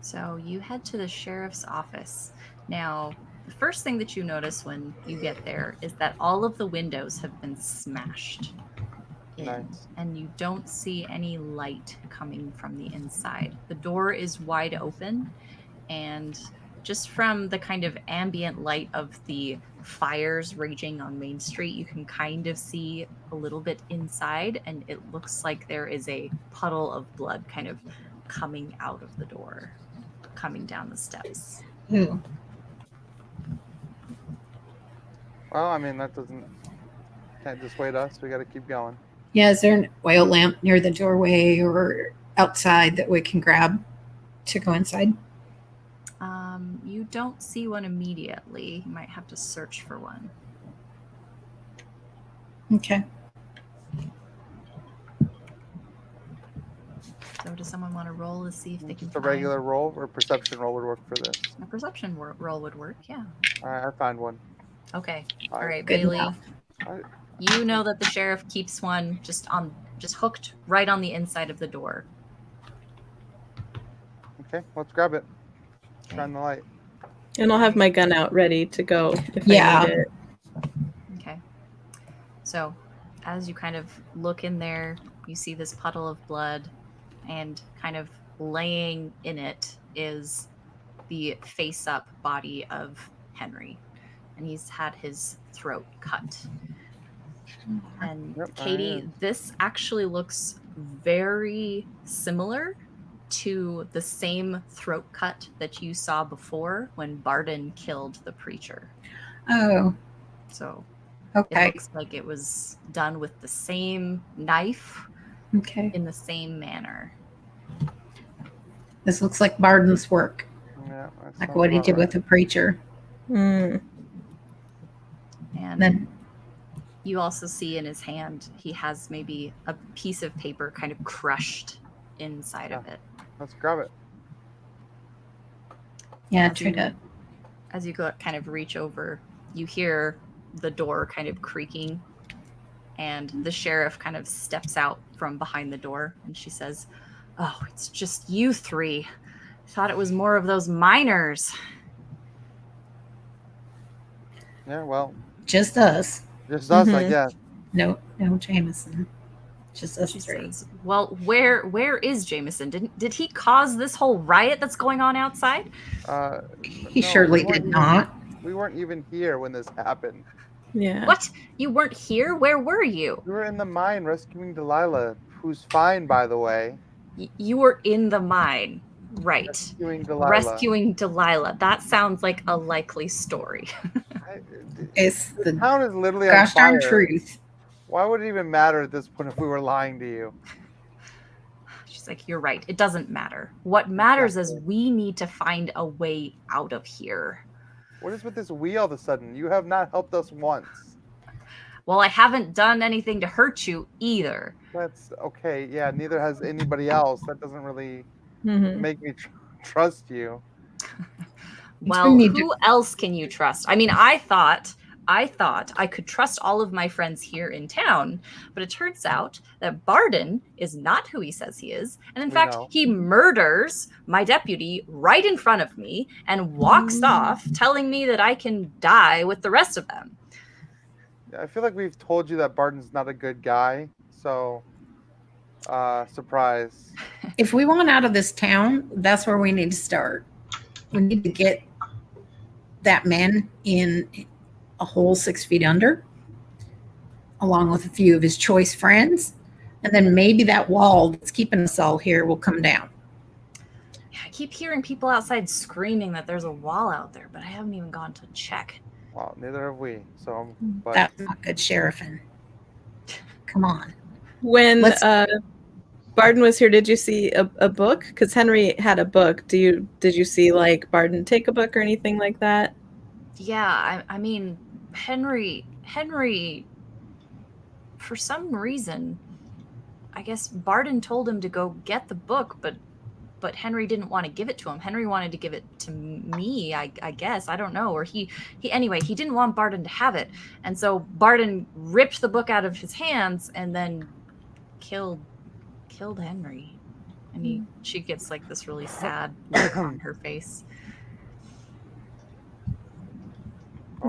So you head to the sheriff's office. Now, the first thing that you notice when you get there is that all of the windows have been smashed in, Nice. and you don't see any light coming from the inside. The door is wide open, and just from the kind of ambient light of the fires raging on Main Street, you can kind of see a little bit inside, and it looks like there is a puddle of blood kind of coming out of the door, coming down the steps. Ooh. Well, I mean, can't dissuade us. We got to keep going. Yeah, is there an oil lamp near the doorway or outside that we can grab to go inside? You don't see one immediately. You might have to search for one. Okay. So does someone want to roll to see if they can Just a find regular roll or perception roll would work for this. a perception roll would work? Yeah. All right, I find one. Okay. All All right, Good Bailey. enough. You know that the sheriff keeps one just hooked right on the inside of the door. Okay, let's grab it. Shine the light. And I'll have my gun out ready to go if Yeah. I need it. Okay. So, as you kind of look in there, you see this puddle of blood, and kind of laying in it is the face-up body of Henry. And he's had his throat cut. And Yep, I Katie, am. this actually looks very similar to the same throat cut that you saw before when Barden killed the preacher. Oh, So okay. it looks like it was done with the same knife Okay. in the same manner. This looks like Barden's work, Yeah, that like sounds what he about did right. with the preacher. Mm. And Then, you also see in his hand, he has maybe a piece of paper kind of crushed inside of it. Let's grab it. yeah, As try you- to. As you go kind of reach over, you hear the door kind of creaking, and the sheriff kind of steps out from behind the door, and she says, "Oh, it's just you three. thought it was more of those miners. Yeah, well, Just us. just us, I Mhm. guess. No Jameson. Just us She three. says, well, where is Jameson? Did he cause this whole riot that's going on outside? He No, surely we weren't did even- not. We weren't even here when this happened. Yeah. What? You weren't here? Where were you? We were in the mine rescuing Delilah, who's fine, by the way. You were in the mine. Right. Rescuing Delilah. Rescuing Delilah. That sounds like a likely story. It's The the town is literally gosh on darn fire. truth. Why would it even matter at this point if we were lying to you? She's like, you're right. It doesn't matter. What matters is Exactly. we need to find a way out of here. What is with this we all of a sudden? You have not helped us once. Well, I haven't done anything to hurt you either. That's okay. Yeah, neither has anybody else. That doesn't really Mhm. make me trust you. Well, need who else can you trust? I mean, I thought I could trust all of my friends here in town, but it turns out that Barden is not who he says he is. And in We fact, know. he murders my deputy right in front of me and walks off, telling me that I can die with the rest of them. Yeah, I feel like we've told you that Barton's not a good guy. So, surprise. If we want out of this town, that's where we need to start. We need to get that man in a hole 6 feet under, along with a few of his choice friends. And then maybe that wall that's keeping us all here will come down. Yeah, I keep hearing people outside screaming that there's a wall out there, but I haven't even gone to check. Well, neither have we. So, but That's not good sheriffing. Come on. When Let's- Barden was here, did you see a book? Because Henry had a book. Did you see like Barden take a book or anything like that? Yeah, I mean, Henry, for some reason, I guess Barden told him to go get the book, but Henry didn't want to give it to him. Henry wanted to give it to me, I guess. I don't know. Or he didn't want Barden to have it. And so Barden ripped the book out of his hands and then killed Henry. And she gets like this really sad look on her face.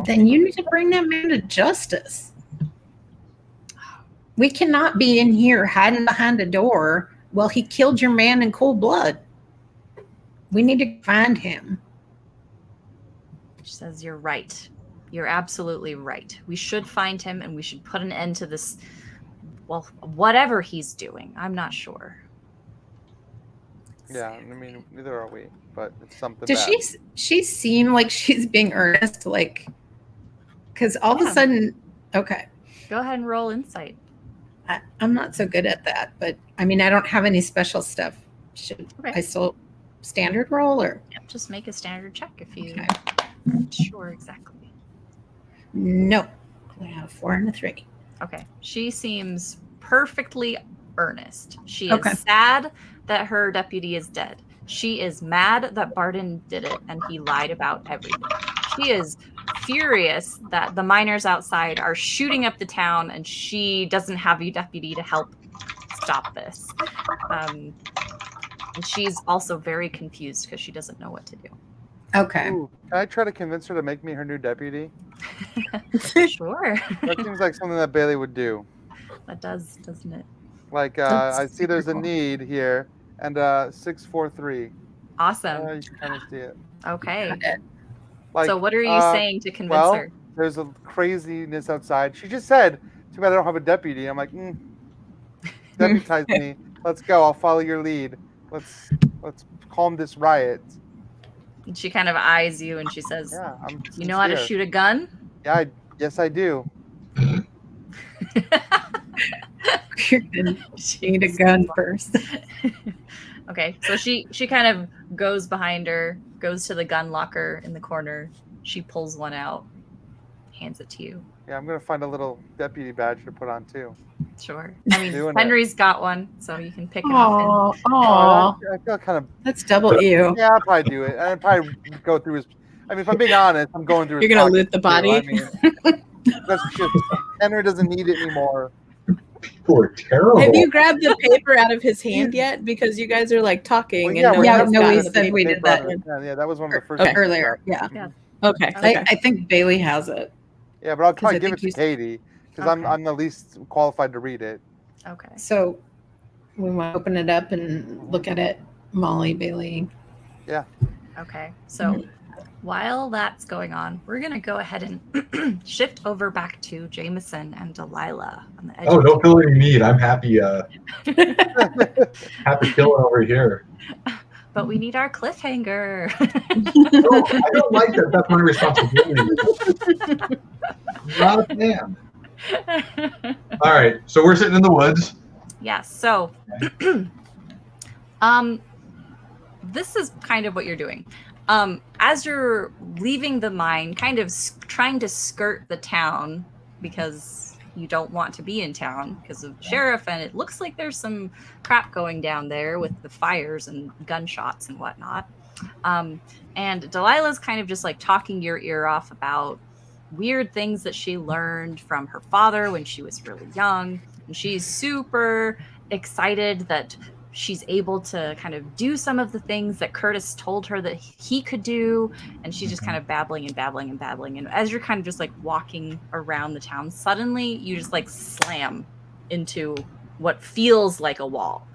Then you need to bring that man to justice. We cannot be in here hiding behind a door while he killed your man in cold blood. We need to find him. She says, you're right. You're absolutely right. We should find him and we should put an end to this, well, whatever he's doing. I'm not sure. yeah, I mean, neither are we. But it's something. Does bad. she seem like she's being earnest? Like, because all of Yeah. a sudden, okay, Go ahead and roll insight. I'm not so good at that. But I mean, I don't have any special stuff. Should Okay. I still standard roll or Yep, just make a standard check if you okay? aren't sure exactly. No, I have 4 and a 3. Okay. She seems perfectly earnest. She is Okay. sad that her deputy is dead. She is mad that Barden did it and he lied about everything. She is furious that the miners outside are shooting up the town and she doesn't have a deputy to help stop this. And she's also very confused because she doesn't know what to do. Okay. Ooh, can I try to convince her to make me her new deputy? Sure. That seems like something that Bailey would do. That does, doesn't it? Like, That's I see there's a super cool. need here, and 643. Awesome. You can kind of see it. Okay. Got it. Like, So what are you saying to convince well, her? there's a craziness outside. She just said, "Too bad I don't have a deputy." I'm like, deputize me. Let's go. I'll follow your lead. Let's calm this riot. And she kind of eyes you and she says, Yeah, I'm. you know how to sincere. shoot a gun? Yeah, yes, I do. You're gonna need a gun first. Okay, so she kind of goes behind her, goes to the gun locker in the corner. She pulls one out, hands it to you. Yeah, I'm gonna find a little deputy badge to put on too. Sure. I mean, Doing it. Henry's got one, so you can pick it up. Oh, I feel kind of. that's double you. Yeah, I'll probably do it. I'd probably go through his. I mean, if I'm being honest, I'm going through. His You're gonna pockets loot the too. body? I mean, that's just Henry doesn't need it anymore. People are terrible. Have you grabbed the paper out of his hand yet? Because you guys are like talking Well, and yeah, no we one have has no, gotten we the said paper. we did that Yeah, that was one of the first Okay. earlier. Yeah. Yeah. Okay. I think Bailey has it. Yeah, but I'll 'Cause probably I give it think to you- Katie because Okay. I'm the least qualified to read it. Okay. So we want to open it up and look at it, Molly, Bailey. Okay. So while that's going on, we're going to go ahead and shift over back to Jameson and Delilah on the edge. Oh, of don't feel any need. I'm happy. Happy killing over here. But we need our cliffhanger. No, I don't like that. That's my responsibility. Not a fan. All right, so we're sitting in the woods. Yes. So, this is kind of what you're doing. As you're leaving the mine, kind of trying to skirt the town because you don't want to be in town because of sheriff, and it looks like there's some crap going down there with the fires and gunshots and whatnot. And Delilah's kind of just like talking your ear off about weird things that she learned from her father when she was really young. And she's super excited that she's able to kind of do some of the things that Curtis told her that he could do. And she's just kind of babbling and babbling and babbling. And as you're kind of just like walking around the town, suddenly you just like slam into what feels like a wall.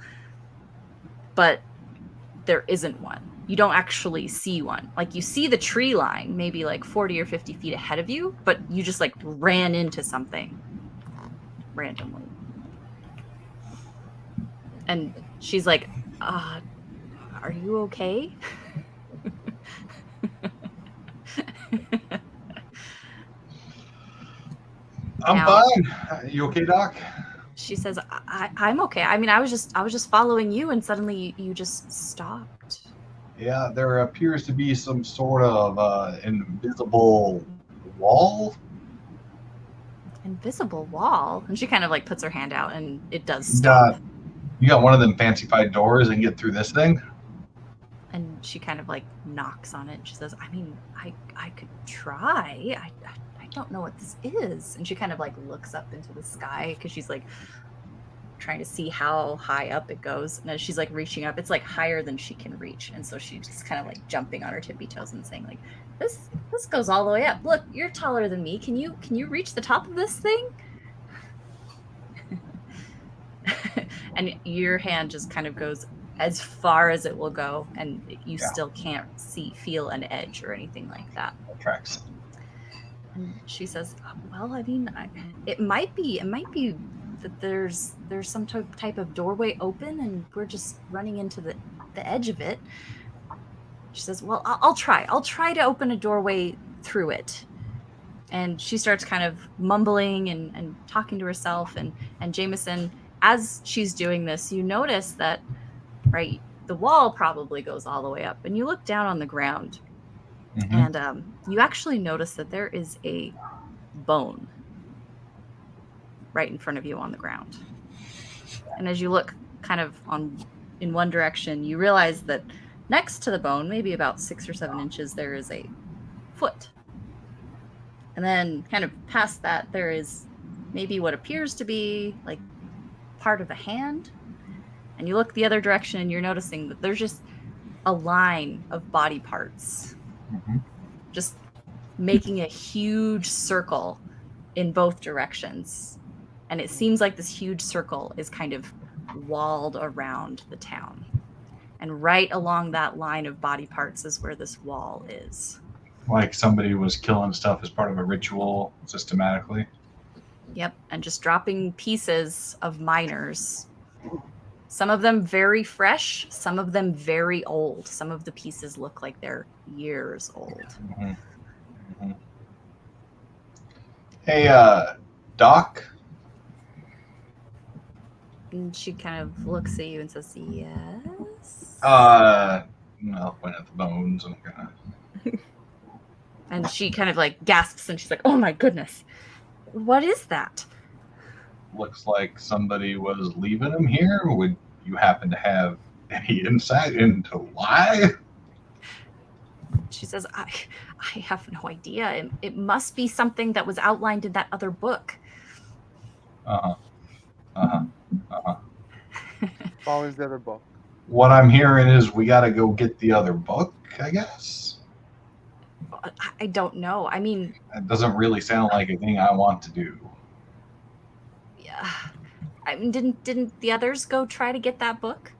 But there isn't one. You don't actually see one. Like you see the tree line, maybe like 40 or 50 feet ahead of you, but you just like ran into something randomly. And she's like, are you okay? I'm Now- fine. You okay, Doc? She says, I'm okay. I mean, I was just following you and suddenly you just stopped. Yeah, there appears to be some sort of invisible wall. Invisible wall. And she kind of like puts her hand out and it does stop. You got one of them fancified doors and get through this thing? And she kind of like knocks on it. She says, I mean, I could try. I don't know what this is. And she kind of like looks up into the sky because she's like trying to see how high up it goes. And as she's like reaching up, it's like higher than she can reach. And so she's just kind of like jumping on her tippy toes and saying like, this goes all the way up. Look, you're taller than me. Can you reach the top of this thing? And your hand just kind of goes as far as it will go, and you still can't feel an edge or anything like that. That tracks. And she says, "Well, I mean, it might be that there's some type of doorway open, and we're just running into the edge of it." She says, "Well, I'll try. I'll try to open a doorway through it." And she starts kind of mumbling and talking to herself, and Jameson. As she's doing this, you notice that, right, the wall probably goes all the way up, and you look down on the ground, and you actually notice that there is a bone right in front of you on the ground. And as you look kind of in one direction, you realize that next to the bone, maybe about 6 or 7 inches, there is a foot. And then kind of past that, there is maybe what appears to be like part of a hand. And you look the other direction and you're noticing that there's just a line of body parts just making a huge circle in both directions. And it seems like this huge circle is kind of walled around the town. And right along that line of body parts is where this wall is. Like somebody was killing stuff as part of a ritual systematically. Yep, and just dropping pieces of miners. Some of them very fresh, some of them very old. Some of the pieces look like they're years old. Hey, Doc? And she kind of looks at you and says, yes. I'll point at the bones and kind of... And she kind of like gasps and she's like, oh my goodness. What is that? Looks like somebody was leaving him here. Would you happen to have any insight into why? She says, I have no idea. It must be something that was outlined in that other book. It's always the other book. What I'm hearing is we got to go get the other book, I guess. I don't know. I mean, That doesn't really sound like a thing I want to do. yeah. I mean, didn't the others go try to get that book?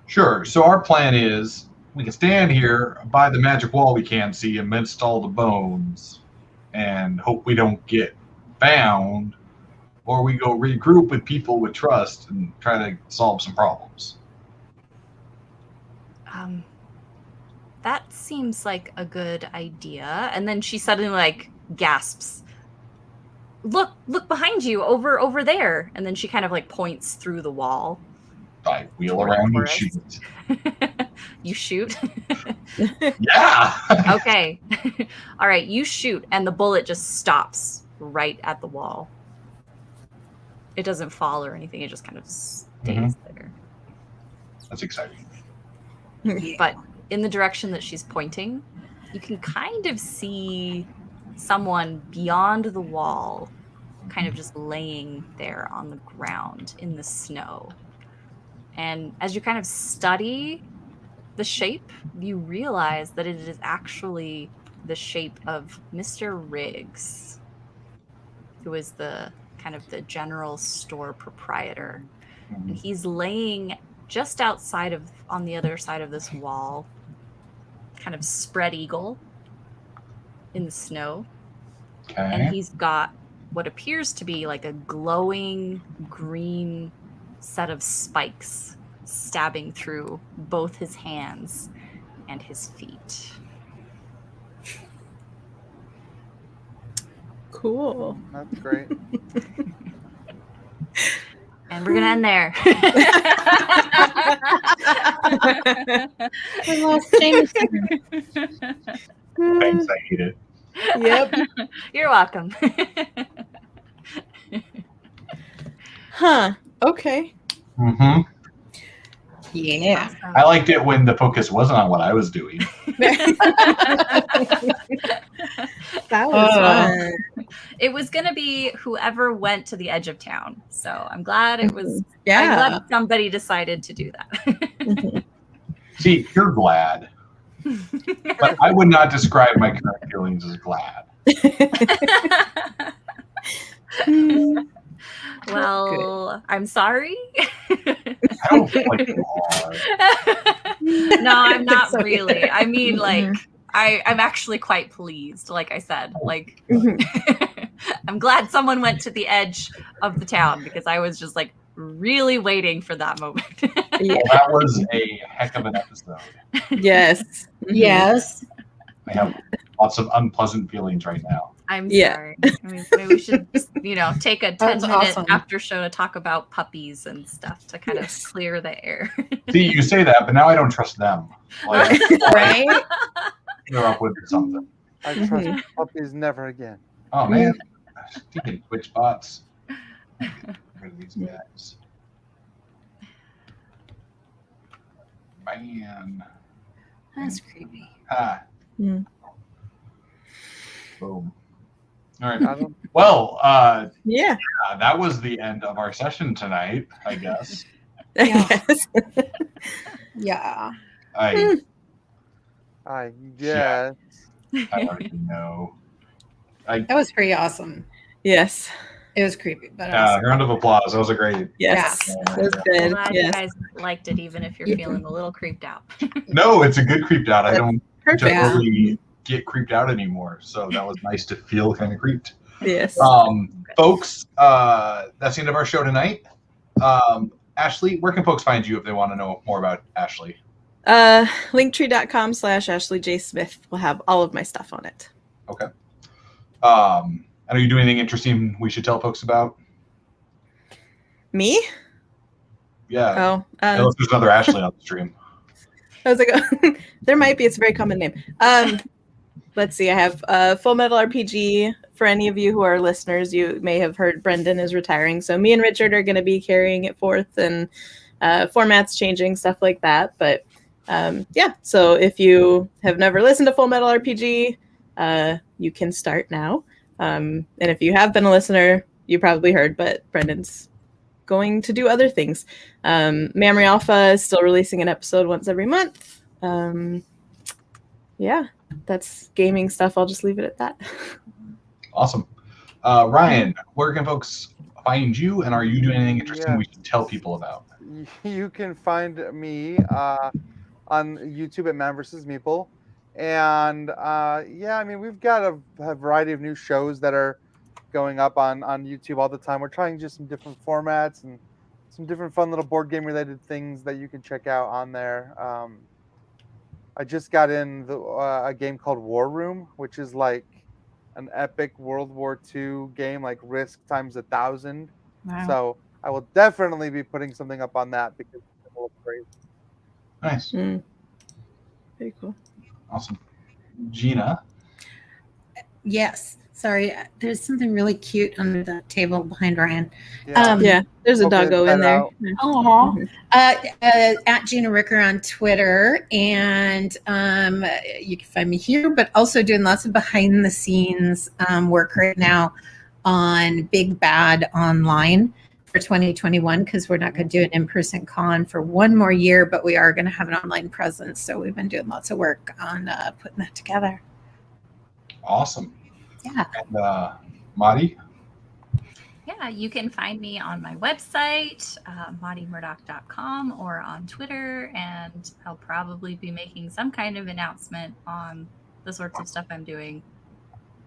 Sure. So our plan is we can stand here by the magic wall we can't see amidst all the bones and hope we don't get found, or we go regroup with people with trust and try to solve some problems. That seems like a good idea. And then she suddenly like gasps. Look behind you, over there. And then she kind of like points through the wall. I wheel Toward around the and forest. shoot. You shoot? Yeah! Okay. All right, you shoot, and the bullet just stops right at the wall. It doesn't fall or anything. It just kind of stays there. That's exciting. But in the direction that she's pointing, you can kind of see someone beyond the wall, kind of just laying there on the ground in the snow. And as you kind of study the shape, you realize that it is actually the shape of Mr. Riggs, who is the kind of the general store proprietor. And he's laying just outside of, on the other side of this wall, kind of spread eagle in the snow. Okay. And he's got what appears to be like a glowing green set of spikes stabbing through both his hands and his feet. Cool. That's great. And we're gonna end there. We lost Jameson. Thanks, I hate it. Yep. You're welcome. Huh. Okay. Mm-hmm. Yeah. Awesome. I liked it when the focus wasn't on what I was doing. That was fun. It was gonna be whoever went to the edge of town. So I'm glad it was. I'm Yeah. glad somebody decided to do that. See, you're glad. But I would not describe my current feelings as glad. Well, I'm sorry. I don't feel like you are. No, I'm not It's okay. really. I mean, like, I'm actually quite pleased. Like I said, like, I'm glad someone went to the edge of the town because I was just like really waiting for that moment. Yeah. Well, that was a heck of an episode. Yes. Yes. I have lots of unpleasant feelings right now. I'm Yeah. sorry. I mean, maybe we should, take a 10-minute awesome. after show to talk about puppies and stuff to kind Yes. of clear the air. See, you say that, but now I don't trust them. Like, Right? they're up with something. I trust puppies never again. Oh, man. Speaking of Twitch bots. Get rid of these guys. Man. That's creepy. Ah. Mm. Boom. All I right. don't, Well, Yeah. that was the end of our session tonight, I guess. Yeah. Yes. Yeah. I guess. I don't even know. That was pretty awesome. Yes. It was creepy, but awesome. Round of applause. That was a great. Yes. Yeah. That was I'm good. glad you Yes. guys liked it, even if you're Yeah. feeling a little creeped out. No, it's a good creeped out. I don't Perfect. generally get creeped out anymore, so that was nice to feel kind of creeped. Yes. Folks, that's the end of our show tonight. Ashley, where can folks find you if they want to know more about Ashley? Linktree.com/Ashley J. Smith will have all of my stuff on it. Okay. And are you doing anything interesting we should tell folks about? Me? Yeah. Oh, Unless there's another Ashley on the stream. I was like, there might be. It's a very common name. Let's see. I have Full Metal RPG. For any of you who are listeners, you may have heard Brendan is retiring. So me and Richard are going to be carrying it forth, and formats changing, stuff like that. But yeah, so if you have never listened to Full Metal RPG, you can start now. And if you have been a listener you probably heard, but Brendan's going to do other things. Memory Alpha is still releasing an episode once every month. Yeah, that's gaming stuff. I'll just leave it at that. Awesome. Ryan, where can folks find you, and are you doing anything interesting we should tell people about? You can find me on YouTube at Man vs. Meeple. And yeah, I mean, we've got a variety of new shows that are going up on YouTube all the time. We're trying just some different formats and some different fun little board game related things that you can check out on there. I just got in a game called War Room, which is like an epic World War II game, like Risk times 1,000. Wow. So I will definitely be putting something up on that because it's a little crazy. Nice. Very cool. Awesome. Gina. Yes. Sorry, there's something really cute under the table behind Ryan. Yeah, there's a Hopefully doggo it's in there. out. Oh, at Gina Ricker on Twitter, and you can find me here, but also doing lots of behind the scenes work right now on Big Bad Online for 2021, because we're not going to do an in-person con for one more year, but we are going to have an online presence. So we've been doing lots of work on putting that together. Awesome. Yeah. And Madi? Yeah, you can find me on my website, modimurdoch.com, or on Twitter, and I'll probably be making some kind of announcement on the sorts of stuff I'm doing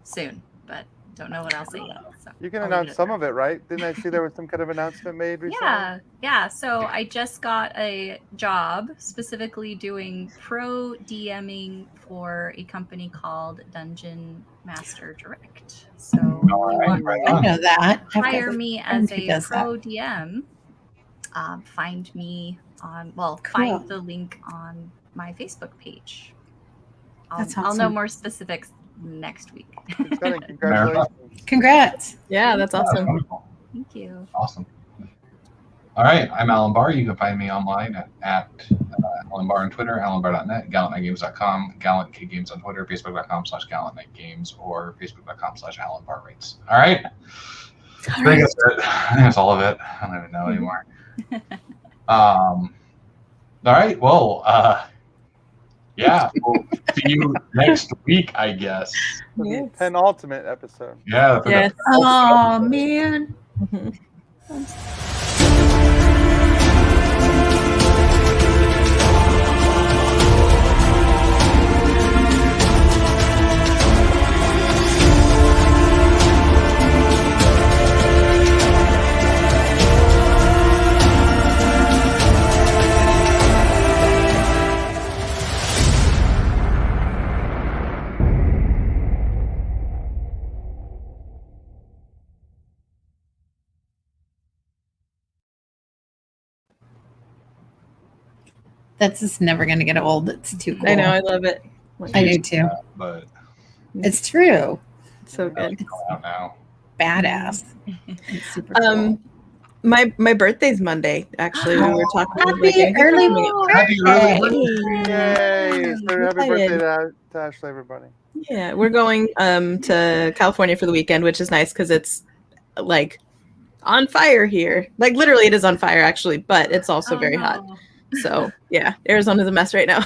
soon, but don't know what I'll say yet. So You can I'll announce leave it some there. of it, right? Didn't I see there was some kind of announcement made recently? Yeah. So I just got a job specifically doing pro DMing for a company called Dungeon Master Direct. So All right, right I on. know that. I've got hire a me friend as who a does pro DM. Find me on, find Cool. the link on my Facebook page. That's I'll know awesome. more specifics next week. Exciting. Congratulations. Congrats. Yeah, that's That's awesome. wonderful. Thank you. Awesome. All right, I'm Alan Barr. You can find me online at Alan Barr on Twitter, alanbarr.net, gallantnightgames.com, gallantkgames on Twitter, facebook.com/gallantnightgames, or facebook.com/alanbarrates. All right. I think that's it. I think that's all of it. I don't even know anymore. All right. Well, yeah, we'll see you next week, I guess. For the Yes. penultimate episode. Yeah. for the- Yes. Oh, man. That's just never going to get old. It's too cool. I know, I love it. I do too. But It's true. So good. it's out now. Badass. It's super cool. My birthday's Monday, actually, when we were talking. Happy early Happy early birthday. Yay! So happy excited. birthday to Ashley, everybody. Yeah, we're going to California for the weekend, which is nice because it's like on fire here. Like literally, it is on fire actually, but it's also very hot. So yeah, Arizona's a mess right now.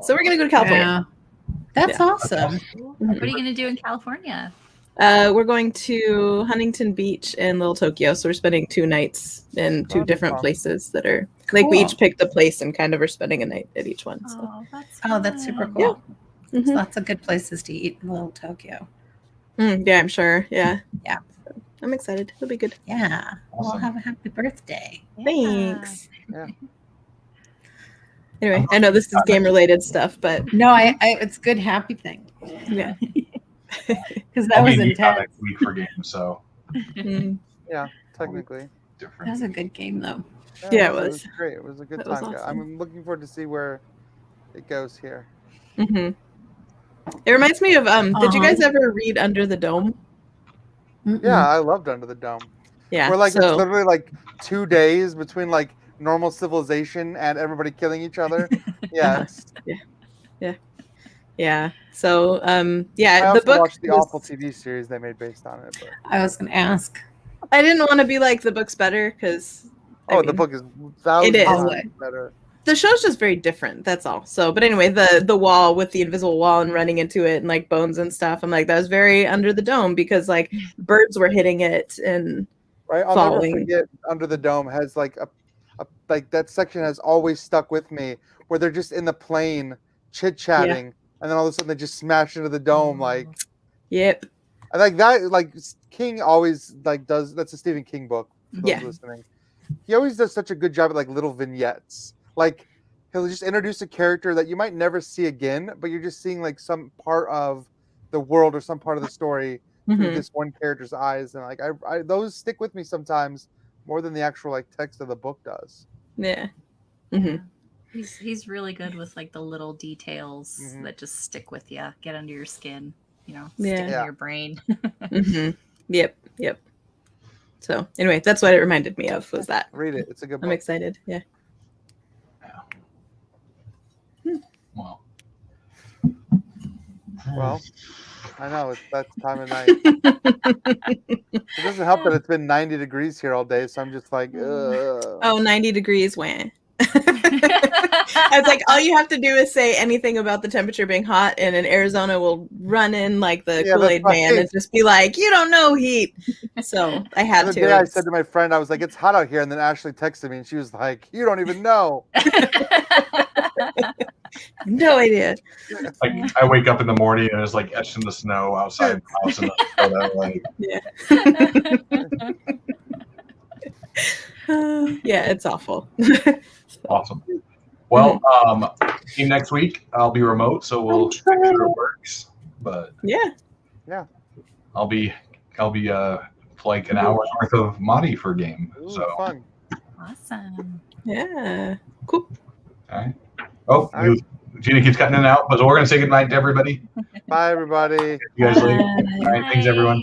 So we're gonna go to California. Yeah. That's awesome. What are you going to do in California? We're going to Huntington Beach and Little Tokyo. So we're spending 2 nights in 2 Oh, different fun. places that are like we Cool. each picked a place and kind of are spending a night at each one. So That's super fun. cool. Mhm. There's lots of good places to eat in Little Tokyo. Yeah, I'm sure. Yeah. Yeah. So, I'm excited. It'll be good. Yeah. Well, Awesome. have a happy birthday. Thanks. Yeah. Anyway, I know this is game related stuff, but No, I it's a good happy thing. yeah. Because that I'll be was in Utah intense. next week for games, so Mm. Yeah, technically. That different. was a good game though. Yeah, it was. great. It was a good That was time. awesome. I'm looking forward to see where it goes here. Mhm. It reminds me of did you Uh-huh. guys ever read Under the Dome? Mm-mm. Yeah, I loved Under the Dome. Yeah. We're like it's so literally like 2 days between like normal civilization and everybody killing each other. Yeah, yeah. So I yeah, also the book watched the was- awful TV series they made based on it. But I was going to ask. I didn't want to be like the book's better because the book is thousands is. times better. The show's just very different. That's all. So, but anyway, the wall with the invisible wall and running into it and like bones and stuff. I'm like, that was very Under the Dome because like birds were hitting it and right. I'll falling. never forget Under the Dome has like a like that section has always stuck with me where they're just in the plane chit chatting and then all of a sudden they just smash into the dome like. Yep. I like that. Like King always like does. That's a Stephen King book. For those listening, he always does such a good job at like little vignettes. Like he'll just introduce a character that you might never see again, but you're just seeing like some part of the world or some part of the story through this one character's eyes, and like I those stick with me sometimes more than the actual like text of the book does. Yeah. He's really good with like the little details that just stick with you, get under your skin. Stick in your brain. Yep. So anyway, that's what it reminded me of was that. Read it. It's a good book. I'm excited. Yeah. Well, I know it's that time of night. It doesn't help that it's been 90 degrees here all day, so I'm just like, ugh. Oh, 90 degrees when? I was like, all you have to do is say anything about the temperature being hot, and in Arizona will run in like the Kool-Aid man and just be like, you don't know heat. So I had to. The day I said to my friend, I was like, it's hot out here, and then Ashley texted me, and she was like, you don't even know. No idea. Like I wake up in the morning and it's like etched in the snow outside the house, and like, yeah, it's awful. Awesome. Well, next week I'll be remote, so we'll make sure it works. But I'll be like an hour worth of Madi for a game. Ooh, so fun. Awesome. Yeah. Cool. All right. Oh, Gina keeps cutting in and out, but we're gonna say goodnight to everybody. Bye, everybody. See you guys later. All right. Thanks, everyone.